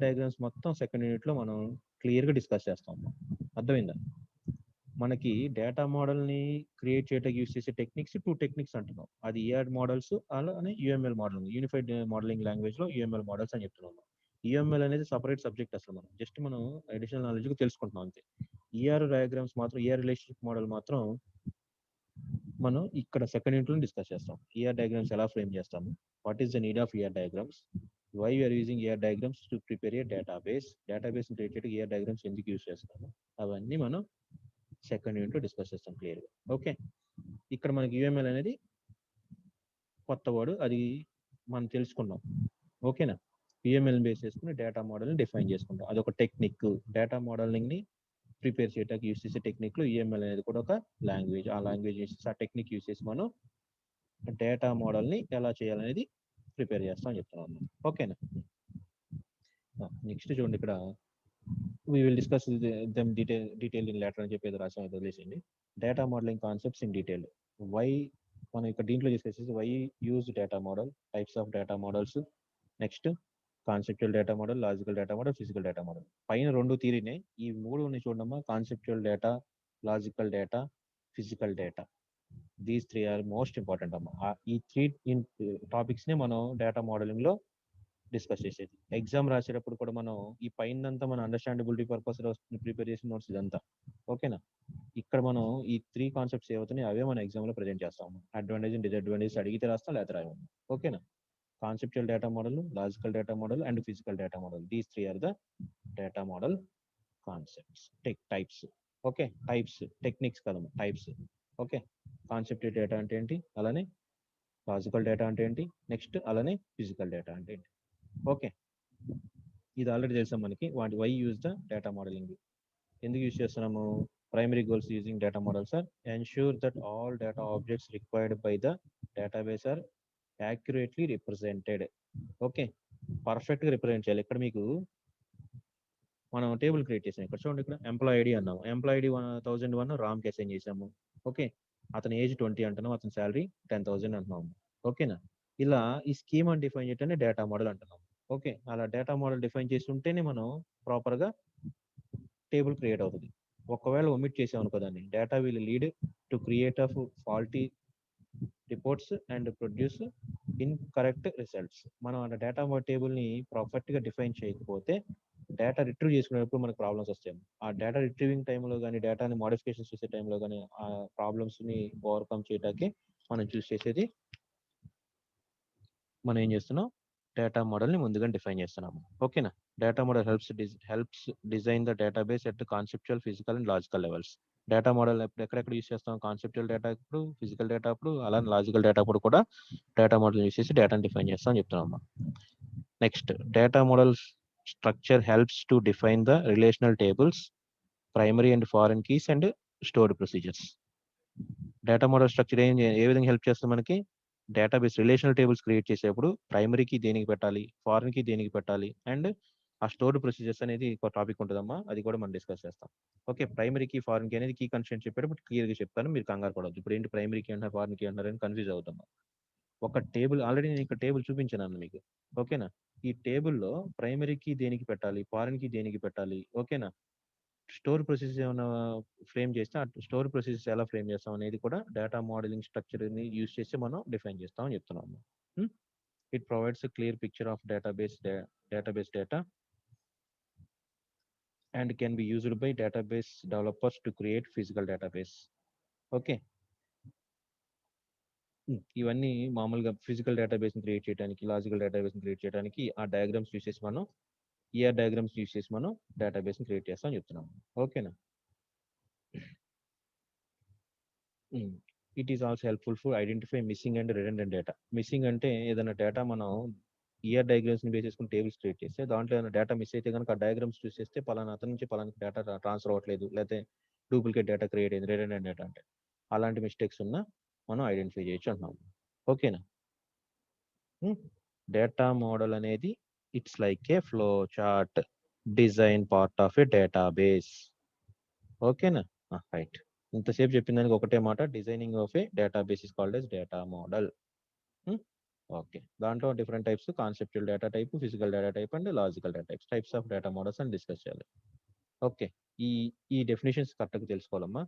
డయాగ్రామ్స్ మొత్తం సెకండ్ యూనిట్ లో మనం క్లియర్ గా డిస్కస్ చేస్తాం. అర్థమైందా? మనకి డేటా మోడల్ ని క్రియేట్ చేయడానికి యూస్ చేసే టెక్నిక్స్ 2 టెక్నిక్స్ అంటున్నాం. అది మోడల్స్, అలానే UML modelling, unified modelling language లో యుఎంఎల్ మోడల్స్ అని చెప్తున్నాం. యుఎంఎల్ అనేది సపరేట్ సబ్జెక్ట్, అసలు మనం జస్ట్ మనం అడిషనల్ నాలెడ్జ్ తెలుసుకుంటున్నాం అంతే. డయాగ్రామ్స్ మాత్రం, రిలేషన్షిప్ మోడల్ మాత్రం మనం ఇక్కడ సెకండ్ యూనిట్ లో డిస్కస్ చేస్తాం. డయాగ్రామ్స్ ఎలా ఫ్రేమ్ చేస్తాము, what is the need of diagrams, why you are using diagrams to prepare a database create చేయడానికి డయాగ్రామ్స్ ఎందుకు యూస్ చేస్తాము, అవన్నీ మనం సెకండ్ యూనిట్ లో డిస్కస్ చేస్తాం క్లియర్ గా. ఓకే. ఇక్కడ మనకి యుఎంఎల్ అనేది కొత్త వర్డ్, అది మనం తెలుసుకున్నాం. ఓకేనా? యుఎంఎల్ బేస్ చేసుకుని డేటా మోడల్ ని డిఫైన్ చేసుకుంటాం. అదొక టెక్నిక్. డేటా మోడలింగ్ ని ప్రిపేర్ చేయడానికి యూస్ చేసే టెక్నిక్ లో యుఎంఎల్ అనేది కూడా ఒక లాంగ్వేజ్. ఆ లాంగ్వేజ్ యూస్ చేసి, ఆ టెక్నిక్ యూస్ చేసి మనం డేటా మోడల్ ని ఎలా చేయాలనేది ప్రిపేర్ చేస్తాం అని చెప్తున్నాం. ఓకేనా? నెక్స్ట్ చూడండి, ఇక్కడ we will discuss them detailed in later అని చెప్పేది రాసాం, అది వదిలేసింది. Data modelling concepts in detail. Why మనం ఇక్కడ దీంట్లో చేసేసి why use data model, types of data models, next conceptual data model, logical data model, physical data model. పైన 2 థియరీనే, ఈ 3 ఉన్నాయి చూడమ్మా, conceptual data, logical data, physical data. These 3 are most important అమ్మా. ఈ 3 టాపిక్స్నే మనం డేటా మోడలింగ్లో డిస్కస్ చేసేది. ఎగ్జామ్ రాసేటప్పుడు కూడా మనం ఈ పైనంతా మన అండర్స్టాండబిలిటీ పర్పస్ ప్రిపేర్ చేసిన నోట్స్ ఇదంతా. ఓకేనా? ఇక్కడ మనం ఈ 3 కాన్సెప్ట్స్ ఏవవుతున్నాయి అవే మన ఎగ్జామ్లో ప్రజెంట్ చేస్తాము. అడ్వాంటేజ్ అండ్ డిసడ్వాంటేజ్ అడిగితే రాస్తాం, లేకపోతే రాయము. ఓకేనా? Conceptual data model, logical data model and physical data model. These 3 are the data model concepts, types. Okay, types, techniques కదమ్మా, టైప్స్. ఓకే, కాన్సెప్ట్ డేటా అంటే ఏంటి, అలానే లాజికల్ డేటా అంటే ఏంటి, నెక్స్ట్ అలానే ఫిజికల్ డేటా అంటే ఏంటి. ఓకే, ఇది ఆల్రెడీ తెలుసాం మనకి. Why use the data modelling, ఎందుకు యూజ్ చేస్తున్నాము? Primary goals using data models are ensure that all data objects required by the database are accurately represented. Okay, పర్ఫెక్ట్గా రిప్రజెంట్ చేయాలి. ఇక్కడ మీకు మనం టేబుల్ క్రియేట్ చేసాం. ఇక్కడ చూడండి, ఇక్కడ ఎంప్లాయ్ ఐడి అన్నాము. ఎంప్లాయ్ ఐడి 1001 రామ్కి అసైన్ చేసాము. ఓకే, అతని ఏజ్ 20 అంటున్నాం, అతని శాలరీ 10,000 అంటున్నాము. ఓకేనా? ఇలా ఈ స్కీమ్ అని డిఫైన్ చేయటనే డేటా మోడల్ అంటున్నాం. ఓకే, అలా డేటా మోడల్ డిఫైన్ చేసి ఉంటేనే మనం ప్రాపర్గా టేబుల్ క్రియేట్ అవుతుంది. ఒకవేళ ఒమిట్ చేసాం అనుకో దాన్ని, data will lead to create of faulty reports and produce incorrect results. మనం ఆ డేటా టేబుల్ని పర్ఫెక్ట్గా డిఫైన్ చేయకపోతే డేటా రిట్రీవ్ చేసుకునేటప్పుడు మనకు ప్రాబ్లమ్స్ వస్తాయి. ఆ డేటా రిట్రీవింగ్ టైంలో కానీ, డేటాని మోడిఫికేషన్ చేసే టైంలో కానీ ఆ ప్రాబ్లమ్స్ని ఓవర్కమ్ చేయడానికి మనం చూస్ చేసేది, మనం ఏం చేస్తున్నాం, డేటా మోడల్ని ముందుగా డిఫైన్ చేస్తున్నాము. ఓకేనా? Data model helps design the database at conceptual, physical and logical levels. Data model ఎక్కడెక్కడ యూస్ చేస్తాం? కాన్సెప్చువల్ డేటా అప్పుడు, ఫిజికల్ డేటా అప్పుడు, అలానే లాజికల్ డేటా అప్పుడు కూడా డేటా మోడల్ యూస్ చేసి డేటాని డిఫైన్ చేస్తాం అని చెప్తున్నాం. Next, data model structure helps to define the relational tables, primary and foreign keys and stored procedures. Data model structure ఏ విధంగా హెల్ప్ చేస్తుంది మనకి? డేటాబేస్ రిలేషనల్ టేబుల్స్ క్రియేట్ చేసేప్పుడు ప్రైమరీకి దేనికి పెట్టాలి, ఫారెన్కి దేనికి పెట్టాలి, అండ్ ఆ స్టోర్డ్ ప్రొసీజర్స్ అనేది ఒక టాపిక్ ఉంటుందమ్మా, అది కూడా మనం డిస్కస్ చేస్తాం. ఓకే, ప్రైమరీకి ఫారెన్కి అనేది కీ కన్స్ట్రెంట్ చెప్పేటప్పుడు క్లియర్గా చెప్తాను, మీరు కంగారు పడవద్దు. ఇప్పుడు ఏంటి ప్రైమరీకి అంటారు, ఫారెన్కి అంటారు అని కన్ఫ్యూజ్ అవుతాం. ఒక టేబుల్ ఆల్రెడీ నేను ఇక్కడ టేబుల్ చూపించాను మీకు. ఓకేనా? ఈ టేబుల్లో ప్రైమరీకి దేనికి పెట్టాలి, ఫారెన్కి దేనికి పెట్టాలి, ఓకేనా, స్టోర్ ప్రొసెసెస్ ఏమైనా ఫ్రేమ్ చేస్తే ఆ స్టోర్ ప్రొసెసెస్ ఎలా ఫ్రేమ్ చేస్తాం అనేది కూడా డేటా మోడలింగ్ స్ట్రక్చర్ని యూజ్ చేసి మనం డిఫైన్ చేస్తామని చెప్తున్నాము. It provides clear picture of database data and can be used by database developers to create physical database. Okay, ఇవన్నీ మామూలుగా ఫిజికల్ డేటాబేస్ని క్రియేట్ చేయడానికి, లాజికల్ డేటాబేస్ని క్రియేట్ చేయడానికి ఆ డయాగ్రామ్స్ యూస్ చేసి మనం, డయాగ్రామ్స్ యూస్ చేసి మనం డేటాబేస్ని క్రియేట్ చేస్తామని చెప్తున్నాము. ఓకేనా? It is also helpful for identify missing and redundant data. Missing అంటే ఏదైనా డేటా మనం డయాగ్రామ్స్ని బేస్ చేసుకుని టేబుల్స్ క్రియేట్ చేస్తే దాంట్లో ఏదైనా డేటా మిస్ అయితే కనుక ఆ డయాగ్రామ్స్ చూస్ చేస్తే పలానా అతని నుంచి పలానా డేటా ట్రాన్స్ఫర్ అవ్వట్లేదు, లేకపోతే డూప్లికేట్ డేటా క్రియేట్ అయింది, రిడెండెంట్ డేటా అంటే అలాంటి మిస్టేక్స్ ఉన్నా మనం ఐడెంటిఫై చేయొచ్చు అంటున్నాం. ఓకేనా? డేటా మోడల్ అనేది it's like a flow chart design part of a database. ఓకేనా? రైట్. ఇంతసేపు చెప్పిన దానికి ఒకటే మాట, designing of a database is called as data model. Okay, దాంట్లో different types, conceptual data type, physical data type and logical data types of data models అని discuss చేయాలి. Okay, ఈ ఈ డెఫినేషన్స్ కరెక్ట్గా తెలుసుకోవాలమ్మా.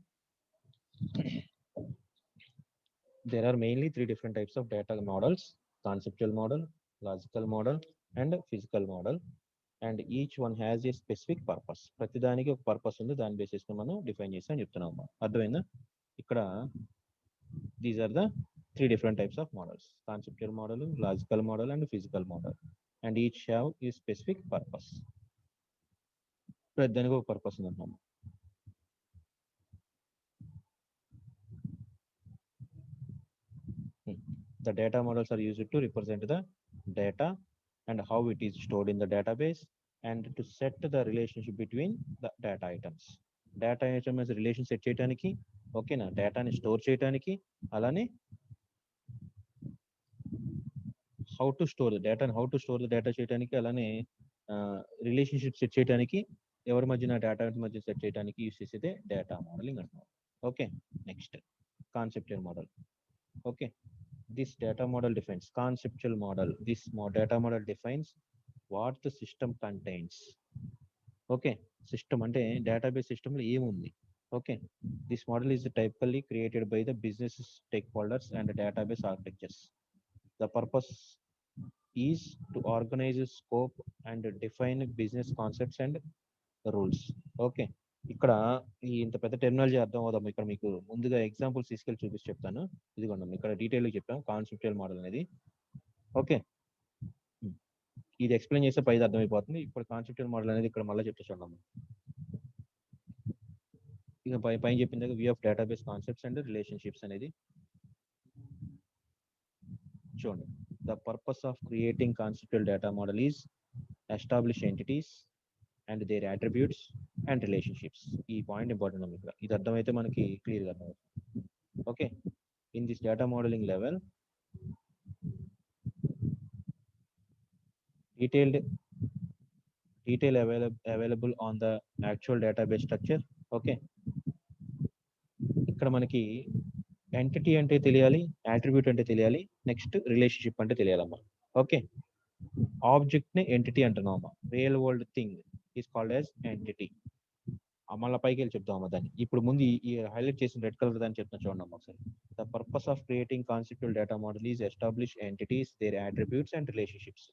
There are mainly 3 different types of data models: conceptual model, logical model and physical model, and each one has a specific purpose. ప్రతిదానికి ఒక purpose ఉంది, దాని basis మనం డిఫైన్ చేసి అని చెప్తున్నాము. అర్థమైందా? ఇక్కడ these are the 3 different types of models: conceptual model, logical model and physical model, and each have a specific purpose. ప్రతిదానికి ఒక పర్పస్ ఉంది అన్నమాట. The data models are used to represent the data and how it is stored in the database and to set the relationship between the data items. Data items relation set చేయడానికి, ఓకేనా, డేటాని store చేయడానికి, అలానే how to store the data చేయడానికి, అలానే relationship set చేయడానికి, ఎవరి మధ్యన డేటా మధ్య సెట్ చేయడానికి యూస్ చేసేదే డేటా మోడలింగ్ అంటున్నాం. Okay, next conceptual model. Okay, this data model defines conceptual model. This data model defines what the system contains. Okay, system అంటే database system లో ఏముంది. Okay, this model is typically created by the business stakeholders and database architects. The purpose is to organize scope and define business concepts and rules. Okay, ఇక్కడ ఈ ఇంత పెద్ద terminology అర్థం అవుదాం. ఇక్కడ మీకు ముందుగా ఎగ్జాంపుల్స్ తీసుకెళ్ళి చూపించి చెప్తాను. ఇదిగోండి ఇక్కడ డీటెయిల్గా చెప్పాం కాన్సెప్చువల్ మోడల్ అనేది. ఓకే, ఇది ఎక్స్ప్లెయిన్ చేస్తే పైది అర్థమైపోతుంది. ఇప్పుడు కాన్సెప్చువల్ మోడల్ అనేది ఇక్కడ మళ్ళీ చెప్తే చూద్దాం. ఇక పైన చెప్పిన దగ్గర view of database concepts and relationships అనేది చూడండి. The purpose of creating conceptual data model is establish entities and their attributes and relationships. ఈ పాయింట్ ఇంపార్టెంట్ అన్నమాట. ఇక్కడ ఇది అర్థమైతే మనకి క్లియర్గా అర్థమవుతుంది. Okay, in this data modelling level detail available on the actual database structure. Okay, ఇక్కడ మనకి ఎంటిటీ అంటే తెలియాలి, అట్రిబ్యూట్ అంటే తెలియాలి, నెక్స్ట్ రిలేషన్షిప్ అంటే తెలియాలమ్మా. ఓకే, ఆబ్జెక్ట్ ని ఎంటిటీ అంటున్నామమ్మా. Real world thing is called as entity. మళ్ళీ పైకి వెళ్ళి చెప్తామమ్మా దాన్ని. ఇప్పుడు ముందు ఈ హైలైట్ చేసిన రెడ్ కలర్ దాన్ని చెప్తున్నా చూడండి అమ్మా ఒకసారి. The purpose of creating conceptual data model is establish entities, their attributes and relationships.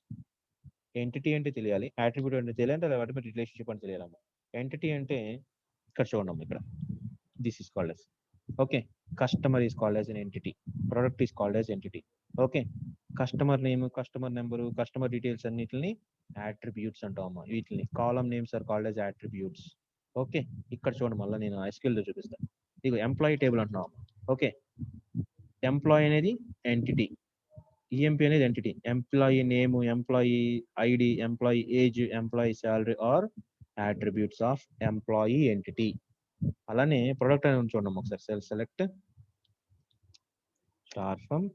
Entity అంటే తెలియాలి, అట్రిబ్యూట్ అంటే తెలియాలి, అంటే వాటి మీద రిలేషన్షిప్ అంటే తెలియాలమ్మా. ఎంటిటీ అంటే ఇక్కడ చూడండి ఇక్కడ, this is called as. Okay, customer is called as an entity, product is called as entity. Okay, customer name, customer number, customer details అన్నిటిని అట్రిబ్యూట్స్ అంటామమ్మా. వీటిని column names are called as attributes. Okay, ఇక్కడ చూడండి మళ్ళీ నేను SQL లో చూపిస్తాను. ఇదిగో ఎంప్లాయీ టేబుల్ అంటున్నాం. ఓకే, ఎంప్లాయీ అనేది ఎంటిటీ, ఈఎంపీ అనేది entity. Employee name, employee ID, employee age, employee salary are attributes of employee entity. అలానే ప్రొడక్ట్ అని చూడండి ఒకసారి. Select star from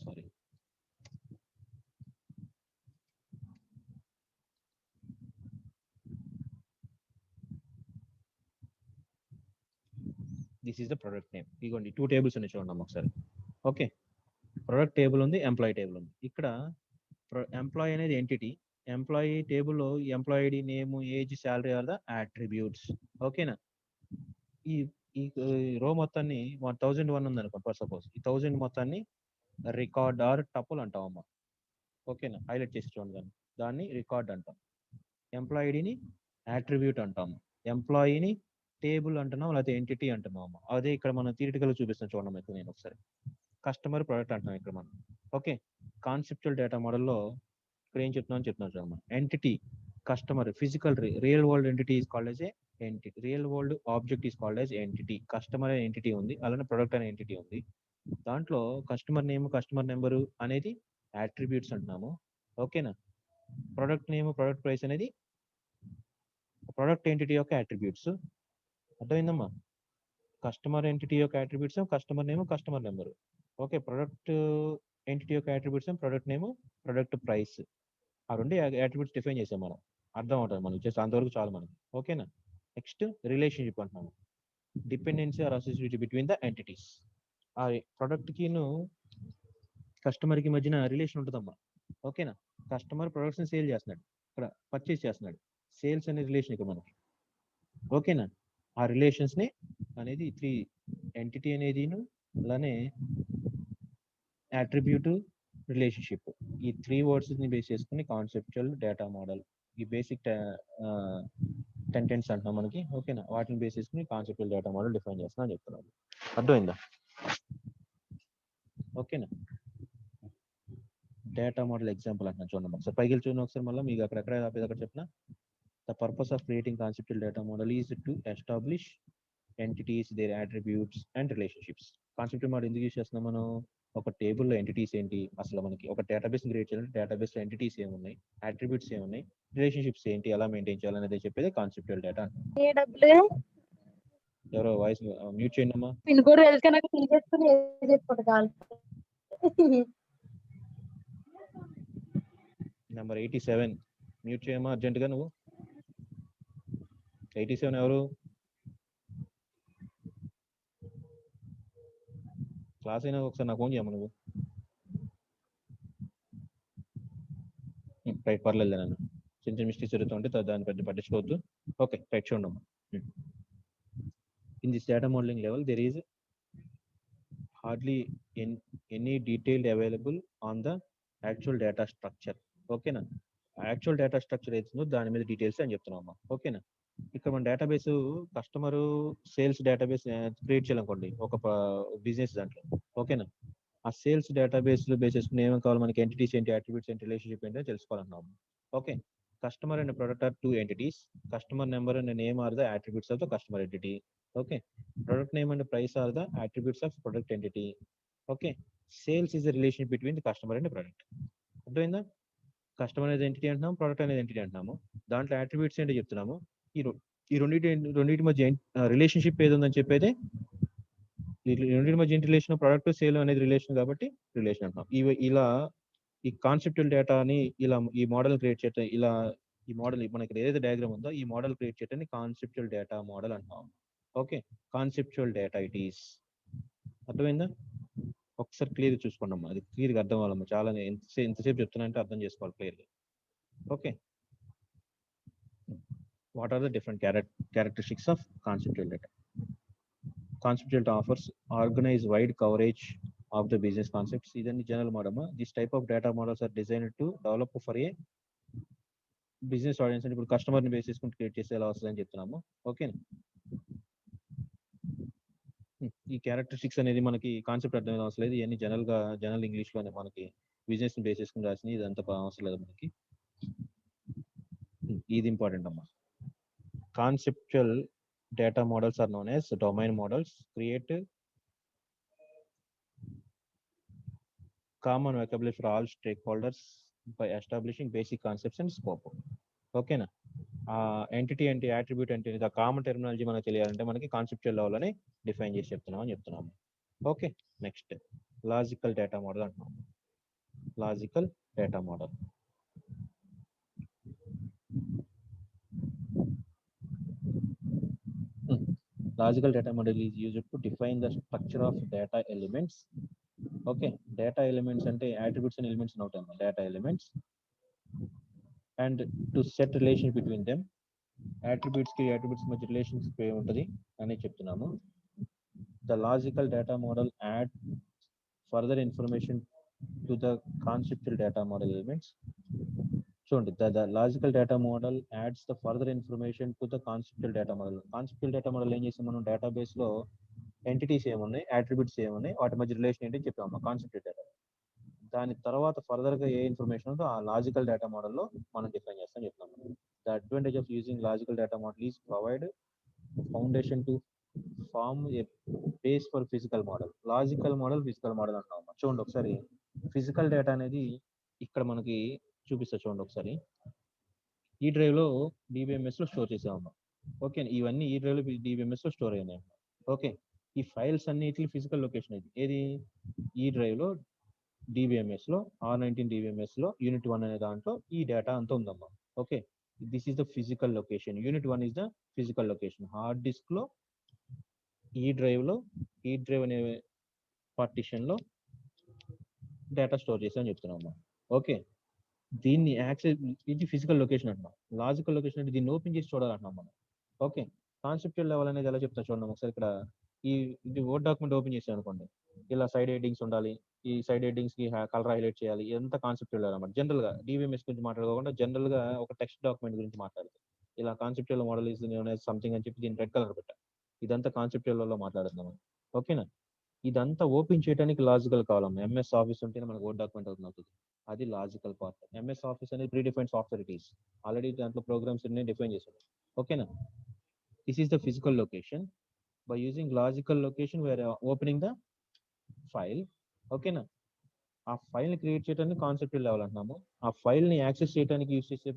sorry this is the product name. ఇదిగోండి 2 టేబుల్స్ ఉన్నాయి చూడండి ఒకసారి. ఓకే, ప్రొడక్ట్ టేబుల్ ఉంది, ఎంప్లాయీ టేబుల్ ఉంది. ఇక్కడ ఎంప్లాయీ అనేది ఎంటిటీ, ఎంప్లాయీ టేబుల్లో employee name, age, salary are the attributes. ఓకేనా, ఈ ఈ రో మొత్తాన్ని 1001 ఉంది అనుకోండి ఫర్ సపోజ్. ఈ 1000 మొత్తాన్ని రికార్డ్ ఆర్ టపుల్ అంటామమ్మా. ఓకేనా, హైలైట్ చేసి చూడండి దాన్ని రికార్డ్ అంటాం. ఎంప్లాయీని అట్రిబ్యూట్ అంటాము, ఎంప్లాయీని టేబుల్ అంటున్నాం, లేకపోతే ఎంటిటీ అంటున్నాం అమ్మా. అదే ఇక్కడ మనం థియరిటికల్ చూపిస్తాను చూడండి ఇక్కడ నేను ఒకసారి. కస్టమర్ ప్రొడక్ట్ అంటున్నాం ఇక్కడ మనం. ఓకే, కాన్సెప్చువల్ డేటా మోడల్లో ఇక్కడ ఏం చెప్తున్నాను చూడండి. Entity customer, physical real world entity is called as a entity, real world object is called as entity. Customer అనే ఎంటిటీ ఉంది, అలానే ప్రొడక్ట్ అనే ఎంటిటీ ఉంది. దాంట్లో కస్టమర్ నేమ్, కస్టమర్ నెంబరు అనేది అట్రిబ్యూట్స్ అంటున్నాము. ఓకేనా, ప్రొడక్ట్ నేమ్, ప్రొడక్ట్ ప్రైస్ అనేది ప్రొడక్ట్ ఎంటిటీ యొక్క అట్రిబ్యూట్స్. అర్థమైందమ్మా? కస్టమర్ ఎంటిటీ యొక్క attributes customer name, customer number. Okay, product entity యొక్క attributes product name, product price. ఆ రెండు అట్రిబ్యూట్స్ డిఫైన్ చేసాం మనం. అర్థం అవుతుంది మనకి, జస్ట్ అంతవరకు చాలు మనకి. ఓకేనా, నెక్స్ట్ రిలేషన్షిప్ అంటున్నాము. Dependency or associativity between the entities. ఆ ప్రొడక్ట్ కిను కస్టమర్ కి మధ్యన రిలేషన్ ఉంటుందమ్మా. ఓకేనా, కస్టమర్ ప్రొడక్ట్స్ సేల్ చేస్తున్నాడు, ఇక్కడ పర్చేస్ చేస్తున్నాడు, సేల్స్ అనే రిలేషన్ ఇక్కడ మనకి. ఓకేనా, ఆ రిలేషన్స్ ని అనేది 3 ఎంటిటీ అనేది, అలానే అట్రిబ్యూట్, రిలేషన్షిప్, ఈ 3 వర్డ్స్ ని బేస్ చేసుకుని కాన్సెప్చువల్ డేటా మోడల్, ఈ బేసిక్ కంటెంట్స్ అంటున్నాం మనకి. ఓకేనా, వాటిని బేస్ చేసుకుని కాన్సెప్చువల్ డేటా మోడల్ డిఫైన్ చేస్తున్నా చెప్తున్నాను. అర్థమైందా? ఓకేనా, డేటా మోడల్ ఎగ్జాంపుల్ అంటున్నా చూడండి ఒకసారి. పైకి వెళ్ళి చూడండి ఒకసారి మళ్ళీ. మీకు అక్కడెక్కడ అక్కడ చెప్పిన the purpose of creating conceptual data model is to establish entities, their attributes and relationships. Conceptual model ఎందుకు యూస్ చేస్తున్నాం మనం? ఒక టేబుల్లో ఎంటిటీస్ ఏంటి, అసలు మనకి ఒక డేటాబేస్ క్రియేట్ చేయాలంటే డేటాబేస్ లో ఎంటిటీస్ ఏమున్నాయి, అట్రిబ్యూట్స్ ఏమున్నాయి, రిలేషన్షిప్స్ ఏంటి, ఎలా మెయింటైన్ చేయాలనేది చెప్పేది కాన్సెప్చువల్ డేటా. ఎవరో వాయిస్ మ్యూట్ చేయండి అమ్మా. పిన్ కోడ్ తెలుసుకొని నాకు తీసేసుకుని చేసుకోవాలి. నెంబర్ 87 మ్యూట్ చేయమ్మా అర్జెంట్ గా. నువ్వు 87 ఎవరు? క్లాస్ అయినా ఒకసారి నాకు ఫోన్ చేయమా నువ్వు. రైట్, పర్లేదు నన్ను చిన్న చిన్న మిస్టేక్స్ జరుగుతుంటే దాన్ని పెద్ద పట్టించుకోవద్దు. ఓకే రైట్, చూడమ్మా. In this data modelling level there is hardly any detailed available on the actual data structure. ఓకేనా, యాక్చువల్ డేటా స్ట్రక్చర్ అవుతుందో దాని మీద డీటెయిల్స్ అని చెప్తున్నామా. ఓకేనా, ఇక్కడ మన database customer sales database create చేయాలనుకోండి ఒక బిజినెస్ దాంట్లో. ఓకేనా, ఆ సేల్స్ డేటాబేస్ లో బేస్ చేసుకుని ఏమేమి కావాలి మనకి, ఎంటిటీస్ ఏంటి, అట్రిబ్యూట్స్ ఏంటి, రిలేషన్షిప్ ఏంటి తెలుసుకోవాలన్నాము. Okay, customer and product are two entities. Customer number and name are the attributes of the customer entity. Okay, product name and price are the attributes of product entity. Okay, sales is the relationship between the customer and the product. అర్థమైందా, customer అనేది entity అంటున్నాము, product అనేది entity అంటున్నాము, దాంట్లో attributes ఏంటో చెప్తున్నాము. ఈ రెండింటి మధ్య రిలేషన్షిప్ ఏది ఉందని చెప్పేది, ఈ రెండింటి మధ్య ఏంటి రిలేషన్, ప్రొడక్ట్ సేల్ అనేది రిలేషన్ కాబట్టి రిలేషన్ అంటున్నాం. ఇలా ఈ కాన్సెప్చువల్ డేటాని ఇలా ఈ మోడల్ క్రియేట్ చేయటం, ఇలా ఈ మోడల్ మనకి ఏదైతే డయాగ్రామ్ ఉందో ఈ మోడల్ క్రియేట్ చేయటాన్ని కాన్సెప్చువల్ డేటా మోడల్ అంటున్నాం. Okay, conceptual data it is. అర్థమైందా, ఒకసారి క్లియర్ చూసుకోండి అమ్మా, అది క్లియర్గా అర్థం అవ్వాలమ్మా. చాలా ఎంతసేపు చెప్తున్నా అంటే అర్థం చేసుకోవాలి క్లియర్గా. Okay, what are the different characteristics of conceptual data? Conceptual data offers organized wide coverage of the business concepts. Idani general model. This type of data models are designed to develop for a business audience. And ఇప్పుడు customer ని base చేసుకుని create చేసే ఎలా వస్తుందని చెప్తున్నాము. Okay, ఈ characteristics అనేది మనకి కాన్సెప్ట్ అర్థం అవసరం లేదు. ఇవన్నీ జనరల్ ఇంగ్లీష్ లోనే మనకి బిజినెస్ ని బేస్ చేసుకుని రాసినవి, ఇదంతా అవసరం లేదు మనకి. ఇది ఇంపార్టెంట్ అమ్మా. Conceptual data models are known as domain models, create common vocabulary for all stakeholders by establishing basic concepts and scope. ఓకేనా, ఎంటిటీ అంటే అట్రిబ్యూట్ అంటే ఆ కామన్ టెర్మినాలజీ మనకు తెలియాలంటే మనకి కాన్సెప్చువల్ లెవెల్ అని డిఫైన్ చేసి చెప్తున్నాం అని చెప్తున్నాము. Okay, next logical data model అంటున్నాం. Logical data model Logical data model is used to define the structure of data elements. Okay, data elements ante attributes and elements untayi, data elements, and to set relation between them. Attributes మధ్య relationship ఏ ఉంటది అని చెప్తున్నాము. The logical data model add further information to the conceptual data model elements. చూడండి, the logical data model adds the further information to the conceptual data model. Conceptual data model ఏం చేసాం మనం, database లో entities ఏమున్నాయి, attributes ఏమున్నాయి, వాటి మధ్య relation ఏంటి చెప్పాము కాన్సెప్చువల్ డేటా. దాని తర్వాత ఫర్దర్ గా ఏ ఇన్ఫర్మేషన్ ఉందో ఆ లాజికల్ డేటా మోడల్లో మనం డిఫైన్ చేస్తాం చెప్తాము. The advantage of using logical data model is provide foundation to form a base for physical model. Logical model, physical model అంటున్నాము. చూడండి ఒకసారి, ఫిజికల్ డేటా అనేది ఇక్కడ మనకి చూపిస్తా చూడండి ఒకసారి. ఈ డ్రైవ్ లో డిబిఎంఎస్ లో స్టోర్ చేసామమ్మా. ఓకే, ఇవన్నీ ఈ డ్రైవ్ లో డిబిఎంఎస్ లో స్టోర్ అయినాయి. ఓకే, ఈ ఫైల్స్ అన్నిటి ఫిజికల్ లొకేషన్ ఏది ఈ డ్రైవ్ లో డిబిఎంఎస్ లో R19 డిబిఎంఎస్ లో యూనిట్ 1 అనే దాంట్లో ఈ డేటా అంతా ఉందమ్మా. Okay, this is the physical location. Unit 1 is the physical location. Hard disk లో ఈ డ్రైవ్ అనే పార్టిషన్ లో డేటా స్టోర్ చేసామని చెప్తున్నామమ్మా. ఓకే, దీన్ని యాక్సెస్, ఇది ఫిజికల్ లొకేషన్ అంటున్నాం. లాజికల్ లొకేషన్ అంటే దీన్ని ఓపెన్ చేసి చూడాలంటున్నాం మనం. ఓకే, కాన్సెప్చువల్ లెవెల్ అనేది ఎలా చెప్తా చూడండి ఒకసారి. ఇక్కడ ఇది వర్డ్ డాక్యుమెంట్ ఓపెన్ చేసాం అనుకోండి, ఇలా సైడ్ హెడ్డింగ్స్ ఉండాలి, ఈ సైడ్ హెడ్డింగ్స్ కి కలర్ హైలైట్ చేయాలి, ఇదంతా కాన్సెప్చువల్ అనమాట. జనరల్ గా డిబిఎంఎస్ గురించి మాట్లాడుకోకుండా జనరల్ గా ఒక టెక్స్ట్ డాక్యుమెంట్ గురించి మాట్లాడుతుంది. ఇలా కాన్సెప్చువల్ మోడల్ ఈజ్ సంథింగ్ అని చెప్పి దీన్ని రెడ్ కలర్ పెట్టా, ఇదంతా కాన్సెప్చువల్ లో మాట్లాడుతున్నాం. ఓకేనా, ఇదంతా ఓపెన్ చేయడానికి లాజికల్ కావాలమ్మా. ఎంఎస్ ఆఫీస్ ఉంటేనే మనకు వర్డ్ డాక్యుమెంట్ అవుతుంది, అది లాజికల్ పార్ట్. ఎంఎస్ ఆఫీస్ అనేది predefined software it is. Already దాంట్లో ప్రోగ్రామ్స్ అన్ని డిఫైన్ చేశారు. ఓకేనా, this is the physical location. By using logical location where opening the file. ఓకేనా, ఆ ఫైల్ ని క్రియేట్ చేయడానికి కాన్సెప్చువల్ లెవెల్ అంటున్నాము. ఆ ఫైల్ ని యాక్సెస్ చేయడానికి యూస్ చేసే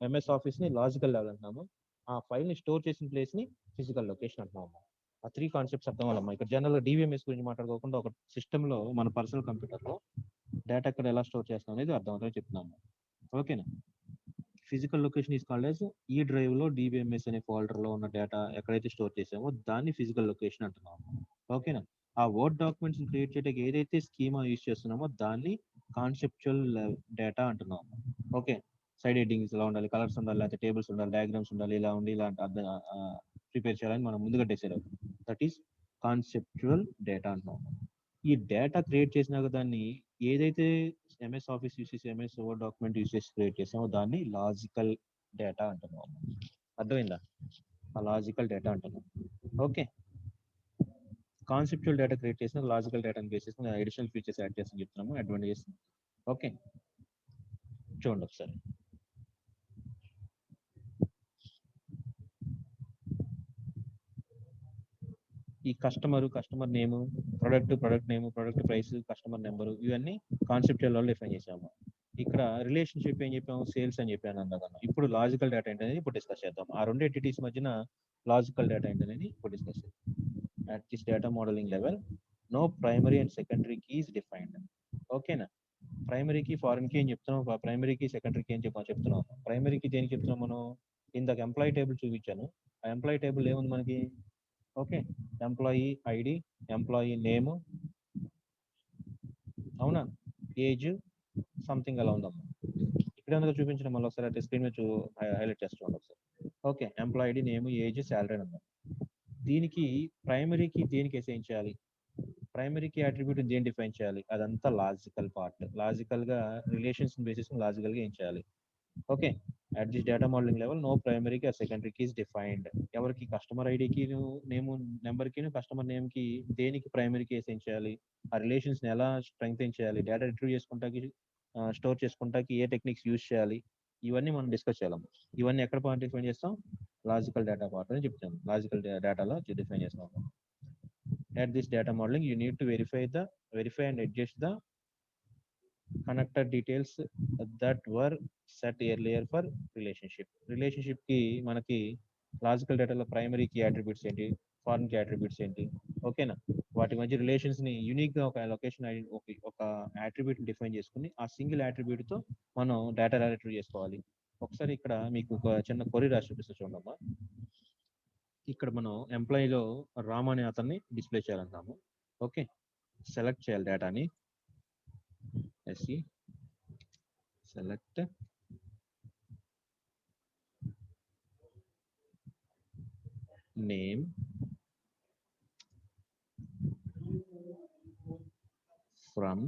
ఎంఎస్ ఆఫీస్ ని లాజికల్ లెవెల్ అంటున్నాము. ఆ ఫైల్ ని స్టోర్ చేసిన ప్లేస్ ని ఫిజికల్ లొకేషన్ అంటున్నాము. ఆ 3 కాన్సెప్ట్స్ అర్థం అవ్వాలమ్మా. ఇక్కడ జనరల్ గా డివిఎంఎస్ గురించి మాట్లాడుకోకుండా ఒక సిస్టమ్ లో మన పర్సనల్ కంప్యూటర్ లో డేటా ఎక్కడ ఎలా స్టోర్ చేస్తాం అనేది అర్థం అవుతుందని చెప్తున్నాము. ఓకేనా, physical location is called as ఈ డ్రైవ్ లో డిబిఎంఎస్ అనే ఫోల్డర్ లో ఉన్న డేటా ఎక్కడైతే స్టోర్ చేసామో దాన్ని ఫిజికల్ లొకేషన్ అంటున్నాము. ఓకేనా, ఆ వర్డ్ డాక్యుమెంట్స్ క్రియేట్ చేయడానికి ఏదైతే స్కీమా యూజ్ చేస్తున్నామో దాన్ని కాన్సెప్చువల్ డేటా అంటున్నాం. ఓకే, సైడ్ హెడ్డింగ్స్ ఇలా ఉండాలి, కలర్స్ ఉండాలి, లేకపోతే టేబుల్స్ ఉండాలి, డయాగ్రామ్స్ ఉండాలి, ఇలా ఉండి ఇలా ప్రిపేర్ చేయాలని మనం ముందుగా డిసైడ్ అవుతాం. దట్ ఈస్ కాన్సెప్చువల్ డేటా అంటున్నాం. ఈ డేటా క్రియేట్ చేసినాక దాన్ని ఏదైతే ఎంఎస్ ఆఫీస్ యూస్ చేసి ఎంఎస్ వర్డ్ డాక్యుమెంట్ యూస్ చేసి క్రియేట్ చేసామో దాన్ని లాజికల్ డేటా అంటున్నాం. అర్థమైందా? ఆ లాజికల్ డేటా అంటున్నాం. ఓకే, కాన్సెప్చువల్ డేటా క్రియేట్ చేసిన లాజికల్ డేటాని బేస్ చేసుకుని అడిషనల్ ఫీచర్స్ యాడ్ చేసి చెప్తున్నాము, అడ్వాంటేజెస్. ఓకే, చూడండి ఒకసారి. ఈ customer name, product name, product price, customer number, ఇవన్నీ కాన్సెప్చువల్ లో డిఫైన్ చేసాము. ఇక్కడ రిలేషన్షిప్ ఏం చెప్పాము? సేల్స్ అని చెప్పాను అన్నదన్న. ఇప్పుడు లాజికల్ డేటా ఏంటనేది ఇప్పుడు డిస్కస్ చేద్దాం. ఆ రెండు ఎంటిటీస్ మధ్యన లాజికల్ డేటా ఏంటనేది ఇప్పుడు డిస్కస్ చేద్దాం. At this data modelling level no primary and secondary keys defined. ఓకేనా? ప్రైమరీకి ఫారెన్ కీ అని చెప్తున్నాం, ప్రైమరీకి సెకండరీకి ఏం చెప్తున్నాం. ప్రైమరీకి దేనికి చెప్తున్నాం మనం? ఇందాక ఎంప్లాయీ టేబుల్ చూపించాను. ఆ ఎంప్లాయీ టేబుల్ ఏముంది మనకి? Okay, employee ID, employee name, అవునా, ఏజ్ సంథింగ్ అలా ఉందమ్మా. ఇక్కడ ఎందుకు చూపించడం మళ్ళీ ఒకసారి అంటే స్క్రీన్ మీద హైలైట్ చేస్తున్నాం ఒకసారి. Okay, employee ID, name, age, salary అని ఉందాం. దీనికి ప్రైమరీకి దేనికి అసైన్ చేయాలి? ప్రైమరీకి అట్రిబ్యూట్ దేని డిఫైన్ చేయాలి? అదంతా లాజికల్ పార్ట్. లాజికల్ గా రిలేషన్స్ బేసిస్ లాజికల్ గా ఏం చేయాలి? Okay, at this data modelling level no ప్రైమరీకి ఆ సెకండరీ కీస్ డిఫైన్డ్. ఎవరికి? కస్టమర్ ఐడికి నేమ్, నెంబర్ కి, కస్టమర్ నేమ్ కి దేనికి ప్రైమరీకి అసైన్ చేయాలి? ఆ రిలేషన్స్ ని ఎలా స్ట్రెంగ్తెన్ చేయాలి? డేటా రిట్రీవ్ చేసుకుంటాకి, స్టోర్ చేసుకుంటాకి ఏ టెక్నిక్స్ యూజ్ చేయాలి? ఇవన్నీ మనం డిస్కస్ చేయాలి. ఇవన్నీ ఎక్కడ పార్ట్ డిఫైన్ చేస్తాం? లాజికల్ డేటా పార్ట్ అని చెప్తాం. లాజికల్ డేటాలో డిఫైన్ చేస్తాం. At this data modeling, you need to verify and adjust the connector details that were set earlier for relationship. Relationship కి మనకి లాజికల్ డేటాలో ప్రైమరీ కీ అట్రిబ్యూట్స్ ఏంటి, foreign key attributes ఏంటి, ఓకేనా? వాటి మధ్య రిలేషన్స్ ని యూనిక్ గా ఒక లొకేషన్ ఒక అట్రిబ్యూట్ డిఫైన్ చేసుకుని ఆ సింగిల్ అట్రిబ్యూట్ తో మనం డేటా రిట్రీవ్ చేసుకోవాలి. ఒకసారి ఇక్కడ మీకు ఒక చిన్న కొరీ రాసి చూపిస్తే చూడమ్మా. ఇక్కడ మనం ఎంప్లాయీలో రామ్ అనే అతన్ని డిస్ప్లే చేయాలంటాము. ఓకే, సెలెక్ట్ చేయాలి డేటాని. ఎస్సి select name from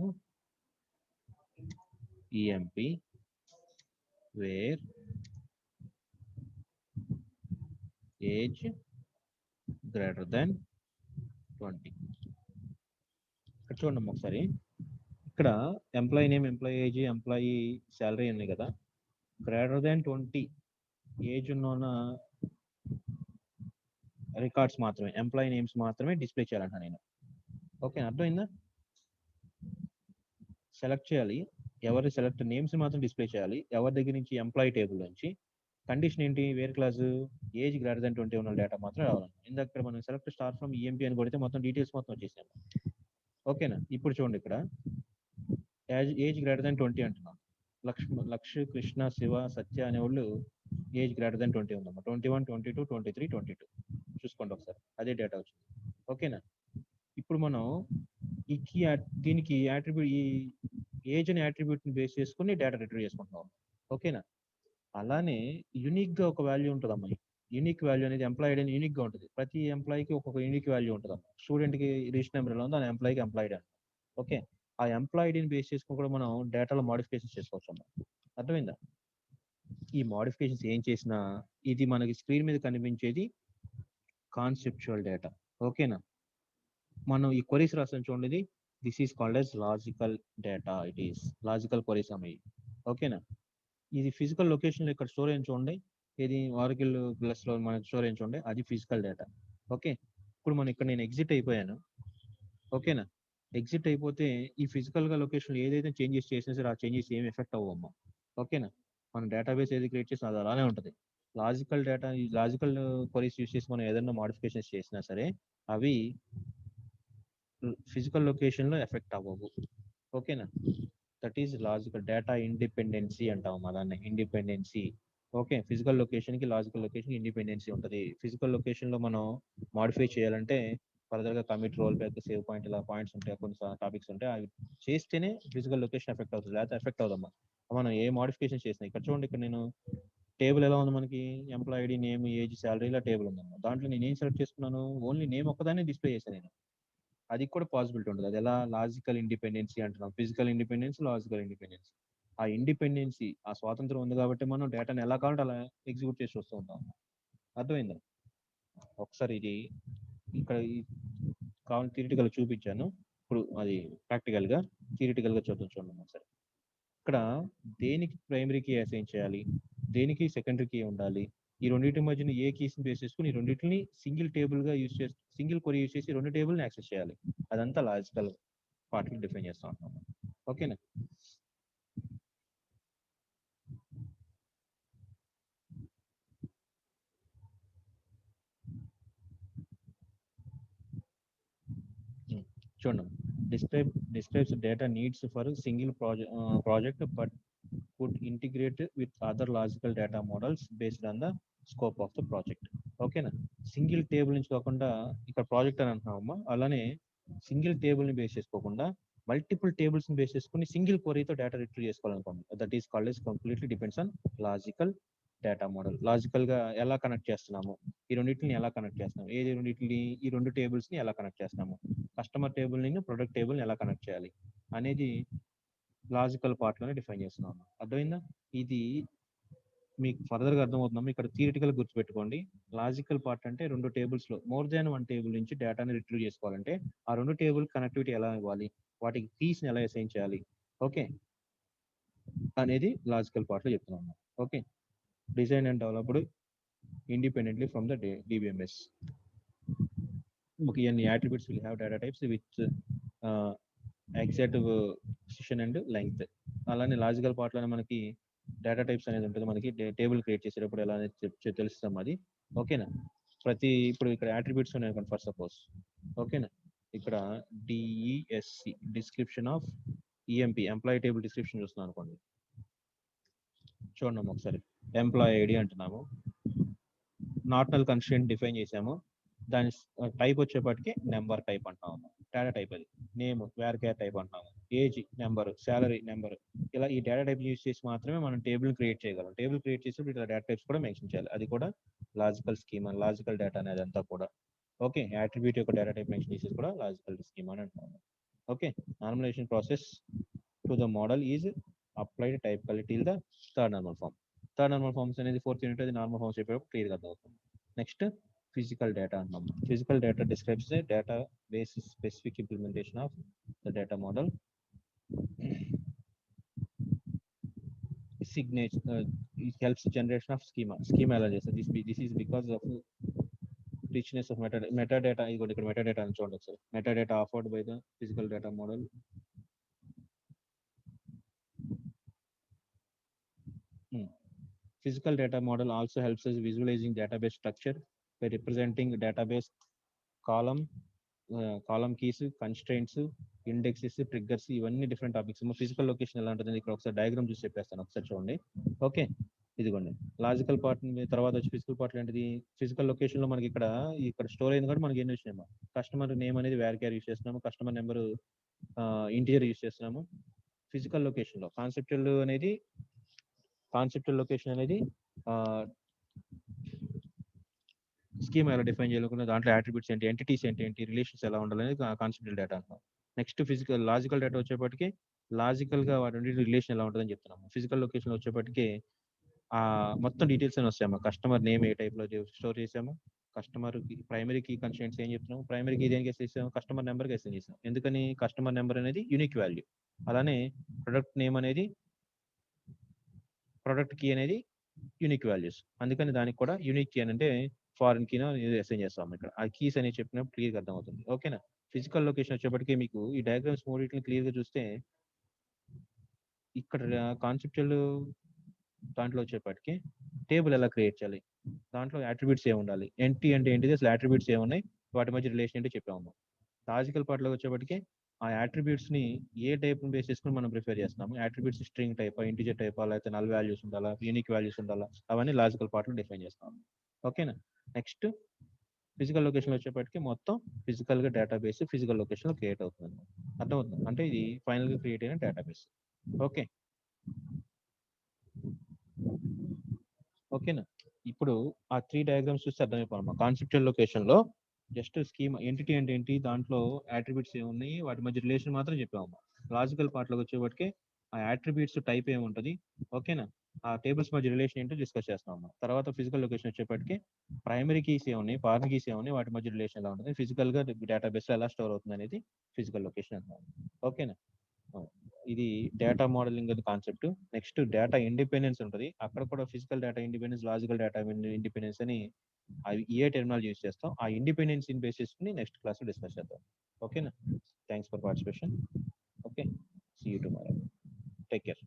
EMP where age greater than 20. ఇక్కడ చూడండి ఒకసారి. ఇక్కడ employee name, employee age, employee salary ఉన్నాయి కదా. గ్రేటర్ దాన్ 20 ఏజ్ ఉన్న రికార్డ్స్ మాత్రమే, ఎంప్లాయీ నేమ్స్ మాత్రమే డిస్ప్లే చేయాలంట నేను. ఓకే, అర్థమైందా? సెలెక్ట్ చేయాలి, ఎవరి సెలెక్ట్ నేమ్స్ మాత్రం డిస్ప్లే చేయాలి. ఎవరి దగ్గర నుంచి? ఎంప్లాయీ టేబుల్ నుంచి. కండిషన్ ఏంటి? Where clause age greater than 20 ఉన్న డేటా మాత్రం రావాలి. ఇందాక మనం సెలెక్ట్ స్టార్ ఫ్రమ్ ఈఎంపీ అని కొడితే మొత్తం డీటెయిల్స్ మొత్తం వచ్చేసాము. ఓకేనా? ఇప్పుడు చూడండి, ఇక్కడ ఏజ్ గ్రేటర్ దాన్ 20 అంటున్నాం. లక్ష్, కృష్ణ, శివ, సత్య అనేవాళ్ళు ఏజ్ గ్రేటర్ దాన్ 20 ఉందమ్మా. 21, 22, 23, 22 చూసుకోండి ఒకసారి. అదే డేటా వచ్చింది. ఓకేనా? ఇప్పుడు మనం ఈ కీ దీనికి యాట్రిబ్యూట్, ఈ ఏజ్ అనే యాట్రిబ్యూట్ ని బేస్ చేసుకుని డేటా రిట్రీవ్ చేసుకుంటున్నాం. ఓకేనా? అలానే యూనిక్ గా ఒక వాల్యూ ఉంటుంది అమ్మాయి. యూనిక్ వాల్యూ అనేది ఎంప్లాయిడ్ అని యూనిక్ గా ఉంటుంది. ప్రతి ఎంప్లాయీకి ఒక్కొక్క యూనిక్ వాల్యూ ఉంటుంది అమ్మా. స్టూడెంట్ కి రిజిస్టర్ నెంబర్ ఎలా ఉందో ఆ ఎంప్లాయీకి ఎంప్లాయిడ్ అని. ఓకే, ఆ ఎంప్లాయిడీని బేస్ చేసుకుని కూడా మనం డేటాలో మోడిఫికేషన్స్ చేసుకోవచ్చు అమ్మా. అర్థమైందా? ఈ మోడిఫికేషన్స్ ఏం చేసినా ఇది మనకి స్క్రీన్ మీద కనిపించేది కాన్సెప్చువల్ డేటా. ఓకేనా? మనం ఈ క్వరీస్ రాసాం చూడండి, this is called yes logical data. It is logical queries అమ్మాయి. ఓకేనా? ఇది ఫిజికల్ లొకేషన్ ఇక్కడ స్టోర్ అయ్యి చూడండి. ఇది ఆర్కిల్ ప్లస్ లో మనకి స్టోర్ అయ్యి చూడండి, అది ఫిజికల్ డేటా. ఓకే, ఇప్పుడు మనం ఇక్కడ నేను ఎగ్జిట్ అయిపోయాను. ఓకేనా? ఎగ్జిట్ అయిపోతే ఈ ఫిజికల్ గా లొకేషన్ ఏదైతే చేంజెస్ చేసినా సరే ఆ చేంజెస్ ఏం ఎఫెక్ట్ అవ్వమ్మా. ఓకేనా? మన డేటాబేస్ ఏది క్రియేట్ చేసినా అది అలానే ఉంటుంది. లాజికల్ డేటా, ఈ లాజికల్ క్వరీస్ యూస్ చేసి మనం ఏదైనా మోడిఫికేషన్స్ చేసినా సరే అవి ఫిజికల్ లొకేషన్ లో ఎఫెక్ట్ అవ్వవు. ఓకేనా? That is logical data independency అంటాం దాన్ని. ఇండిపెండెన్సీ. ఓకే, ఫిజికల్ లొకేషన్ కి లాజికల్ లొకేషన్ ఇండిపెండెన్సీ ఉంటుంది. ఫిజికల్ లొకేషన్ లో మనం మాడిఫై చేయాలంటే ఫర్దర్ గా commit roll back save point ఇలా పాయింట్స్ ఉంటాయి, కొన్ని టాపిక్స్ ఉంటాయి, అవి చేస్తేనే ఫిజికల్ లొకేషన్ ఎఫెక్ట్ అవుతుంది, లేకపోతే ఎఫెక్ట్ అవుదమ్మా. మనం ఏ మోడిఫికేషన్ చేసినా ఇక్కడ చూడండి, ఇక్కడ నేను టేబుల్ ఎలా ఉంది మనకి, employee ID, name, age, salary ఇలా టేబుల్ ఉందమ్మా. దాంట్లో నేను ఏం సెలెక్ట్ చేసుకున్నాను, ఓన్లీ నేమ్ ఒక్కదాన్ని డిస్ప్లే చేశాను నేను. అది కూడా పాసిబిలిటీ ఉంటుంది. అది ఎలా, లాజికల్ ఇండిపెండెన్సీ అంటున్నాం, ఫిజికల్ ఇండిపెండెన్స్, లాజికల్ ఇండిపెండెన్స్. ఆ ఇండిపెండెన్సీ, ఆ స్వాతంత్రం ఉంది కాబట్టి మనం డేటాను ఎలా కావాలంటే అలా ఎగ్జిక్యూట్ చేసి వస్తూ ఉంటాం. అర్థమైందా? ఒకసారి ఇది ఇక్కడ కావాలి థియరిటికల్ చూపించాను, ఇప్పుడు అది ప్రాక్టికల్ గా చూద్దాం చూడండి ఒకసారి. ఇక్కడ దేనికి ప్రైమరీ కీ అసైన్ చేయాలి, దేనికి సెకండరీ కీ ఉండాలి, ఈ రెండింటి మధ్యన ఏ కీస్ బేస్ చేసుకుని ఈ రెండింటిని సింగిల్ టేబుల్ గా యూజ్ చేసి, సింగిల్ కొరీ యూజ్ చేసి రెండు టేబుల్ ని యాక్సెస్ చేయాలి. అదంతా లాజికల్ పార్ట్ డిఫైన్ చేస్తాం అన్నమాట. ఓకేనా? చూడండి, describes data needs for a single project but could integrate with other logical data models based on the scope of the project. ఓకేనా? సింగిల్ టేబుల్ నుంచి కాకుండా ఇక్కడ ప్రాజెక్ట్ అని అంటున్నామమ్మా, అలానే సింగిల్ టేబుల్ ని బేస్ చేసుకోకుండా మల్టిపుల్ టేబుల్స్ ని బేస్ చేసుకుని సింగిల్ క్వరీతో డేటా రిట్రీవ్ చేసుకోవాలనుకోండి, that is called as completely depends on logical data model. Logical గా ఎలా కనెక్ట్ చేస్తున్నాము, ఈ రెండింటిని ఎలా కనెక్ట్ చేస్తున్నాము, ఏది రెండింటిని, ఈ రెండు టేబుల్స్ ని ఎలా కనెక్ట్ చేస్తున్నాము, కస్టమర్ టేబుల్ ని ప్రొడక్ట్ టేబుల్ ని ఎలా కనెక్ట్ చేయాలి అనేది లాజికల్ పార్ట్ లోనే డిఫైన్ చేస్తున్నాము. అర్థమైందా? ఇది మీకు ఫర్దర్ గా అర్థమవుతున్నాము. ఇక్కడ థియరిటికల్ గుర్తుపెట్టుకోండి, లాజికల్ పార్ట్ అంటే రెండు టేబుల్స్ లో మోర్ దాన్ వన్ టేబుల్ నుంచి డేటాని రిట్రీవ్ చేసుకోవాలంటే ఆ రెండు టేబుల్ కనెక్టివిటీ ఎలా ఇవ్వాలి, వాటికి కీస్ ని ఎలా అసైన్ చేయాలి, ఓకే అనేది లాజికల్ పార్ట్ లో చెప్తున్నాము. Okay, design and developed independently from the DBMS. Okay, any attributes will have data types with exact position and length. అలానే లాజికల్ పార్ట్ లోనే మనకి డేటా టైప్స్ అనేది ఉంటుంది, మనకి టేబుల్ క్రియేట్ చేసేటప్పుడు ఎలా అనేది తెలుస్తాం అది. ఓకేనా? ఇప్పుడు ఇక్కడ అట్రిబ్యూట్స్ ఉన్నాయి అనుకోండి ఫర్ సపోజ్. ఓకేనా? ఇక్కడ DESC description of EMP employee table description చూస్తున్నాం అనుకోండి. చూడండి ఒకసారి, ఎంప్లాయీ ఐడి అంటున్నాము, నాట్ కన్స్ట్రెంట్ డిఫైన్ చేసాము, దాని టైప్ వచ్చేప్పటికి నెంబర్ టైప్ అంటున్నాము, డేటా టైప్ అది. నేమ్ వేర్ కేర్ టైప్ అంటున్నాము, ఏజ్ నెంబర్, శాలరీ నెంబర్. ఇలా ఈ డేటా టైప్ యూజ్ చేసి మాత్రమే మనం టేబుల్ క్రియేట్ చేయగలం. టేబుల్ క్రియేట్ చేసి ఇట్లా డేటా టైప్స్ కూడా మెన్షన్ చేయాలి, అది కూడా లాజికల్ స్కీమ్, లాజికల్ డేటా అనేది అంతా కూడా. ఓకే, అట్రిబ్యూట్ యొక్క డేటా టైప్ మెన్షన్ చేసేది కూడా లాజికల్ స్కీమ్ అని అంటున్నాము. Okay, normalisation process to the model is applied typically till the third normal form. Third normal forms అనేది ఫోర్త్ యూనిట్, అది నార్మల్ ఫార్మ్స్ చెప్పేటప్పుడు క్లియర్గా అర్థమవుతుంది. నెక్స్ట్ ఫిజికల్ డేటా అంటున్నాం. Physical data describes the database specific implementation of the data model. Signature it helps generation of schema ఎలా చేస్తుంది. This is because of richness of metadata. ఇది కూడా ఇక్కడ metadata అని చూడండి ఒకసారి. Metadata offered by the physical data model. Physical data model also helps us visualizing database structure by representing database column keys, constraints, indexes, triggers. ఇవన్నీ different topics. Physical location ఎలా ఉంటుంది ఇక్కడ ఒకసారి డయాగ్రామ్ చూసి చెప్పేస్తాను, ఒకసారి చూడండి. ఓకే, ఇదిగోండి లాజికల్ పార్ట్ తర్వాత వచ్చి ఫిజికల్ పార్ట్ ఏంటిది, ఫిజికల్ లొకేషన్ లో మనకి ఇక్కడ స్టోర్ అయింది కూడా మనకి ఎన్ని వచ్చినాము, కస్టమర్ నేమ్ అనేది వేర్ కేర్ యూస్ చేస్తున్నాము, కస్టమర్ నెంబర్ ఇంటీజర్ యూస్ చేస్తున్నాము. ఫిజికల్ లొకేషన్ లో కాన్సెప్చువల్ లొకేషన్ అనేది స్కీమ్ ఎలా డిఫైన్ చేయాలనుకున్న దాంట్లో అట్రిబ్యూట్స్ ఏంటి, ఎంటిటీస్ ఏంటి, రిలేషన్స్ ఎలా ఉండాలనేది కాన్సెప్చువల్ డేటా అంటాం. నెక్స్ట్ ఫిజికల్ లాజికల్ డేటా వచ్చేప్పటికి లాజికల్ గా వాటి రిలేషన్ ఎలా ఉంటుందని చెప్తున్నాము. ఫిజికల్ లొకేషన్ వచ్చేప్పటికి మొత్తం డీటెయిల్స్ అని వస్తాయమ్మా. కస్టమర్ నేమ్ ఏ టైప్ లో స్టోర్ చేసాము, కస్టమర్ ప్రైమరీ కీ కన్స్ట్రెంట్స్ ఏం చెప్తున్నాము, ప్రైమరీ కీ దేనికి చేసాము, కస్టమర్ నెంబర్ కి అసైన్ చేసాం. ఎందుకని, కస్టమర్ నెంబర్ అనేది యూనిక్ వాల్యూ. అలానే ప్రొడక్ట్ నేమ్ అనేది, ప్రొడక్ట్ కీ అనేది యూనిక్ వాల్యూస్, అందుకని దానికి కూడా యూనిక్ కీ అని అంటే ఫారెన్ కీనో అసైన్ చేస్తాం. ఇక్కడ ఆ కీస్ అనేది చెప్పినప్పుడు క్లియర్గా అర్థమవుతుంది. ఓకేనా? ఫిజికల్ లొకేషన్ వచ్చేప్పటికి మీకు ఈ డయాగ్రామ్స్ మూడింటిని క్లియర్గా చూస్తే ఇక్కడ కాన్సెప్చువల్ దాంట్లో వచ్చేప్పటికి టేబుల్ ఎలా క్రియేట్ చేయాలి, దాంట్లో అట్రిబ్యూట్స్ ఏ ఉండాలి, ఎంటీ అంటే ఏంటిది, అసలు అట్రిబ్యూట్స్ ఏమున్నాయి, వాటి మధ్య రిలేషన్ ఏంటో చెప్పాము. లాజికల్ పార్ట్లో వచ్చేప్పటికి ఆ అట్రిబ్యూట్స్ ని ఏ టైప్ బేస్ చేసుకుని మనం ప్రిఫర్ చేస్తున్నాము, attributes string type, integer type, లేకపోతే నల్ వాల్యూస్ ఉండాలా, యూనిక్ వాల్యూస్ ఉండాలా, అవన్నీ లాజికల్ పార్ట్ లో డిఫైన్ చేస్తాము. ఓకేనా? నెక్స్ట్ ఫిజికల్ లొకేషన్ వచ్చేప్పటికి మొత్తం ఫిజికల్ గా డేటాబేస్ ఫిజికల్ లొకేషన్ లో క్రియేట్ అవుతుంది. అర్థమవుతుంది, అంటే ఇది ఫైనల్ గా క్రియేట్ అయిన డేటాబేస్. ఓకే ఓకేనా. ఇప్పుడు ఆ 3 డయాగ్రామ్స్ చూస్తే అర్థమైపోవాలి. కాన్సెప్చువల్ లొకేషన్ లో జస్ట్ స్కీమ్ ఎంటిటీ అంటే ఏంటి, దాంట్లో యాట్రిబ్యూట్స్ ఏమున్నాయి, వాటి మధ్య రిలేషన్ మాత్రం చెప్పాము. లాజికల్ పార్ట్ లోకి వచ్చేప్పటికి ఆ యాట్రిబ్యూట్స్ టైప్ ఏముంటది, ఓకేనా, ఆ టేబుల్స్ మధ్య రిలేషన్ ఏంటో డిస్కస్ చేస్తాం. తర్వాత ఫిజికల్ లొకేషన్ వచ్చేప్పటికి ప్రైమరీ కీస్ ఏమున్నాయి, ఫారిన్ కీస్ ఏమున్నాయి, వాటి మధ్య రిలేషన్ ఎలా ఉంటుంది, ఫిజికల్ గా డేటాబేస్ లో ఎలా స్టోర్ అవుతుంది అనేది ఫిజికల్ లొకేషన్ అంటాం. ఓకేనా. ఇది డేటా మోడలింగ్ అది కాన్సెప్ట్. నెక్స్ట్ డేటా ఇండిపెండెన్స్ ఉంటుంది, అక్కడ కూడా physical data independence, logical data independence అని అవి ఏ టెర్మినాలజీ యూస్ చేస్తాం, ఆ ఇండిపెండెన్స్ ఇన్ బేసిస్ ని నెక్స్ట్ క్లాస్ లో డిస్కస్ చేద్దాం. ఓకేనా. Thanks for participation. Okay, see you tomorrow. Take care.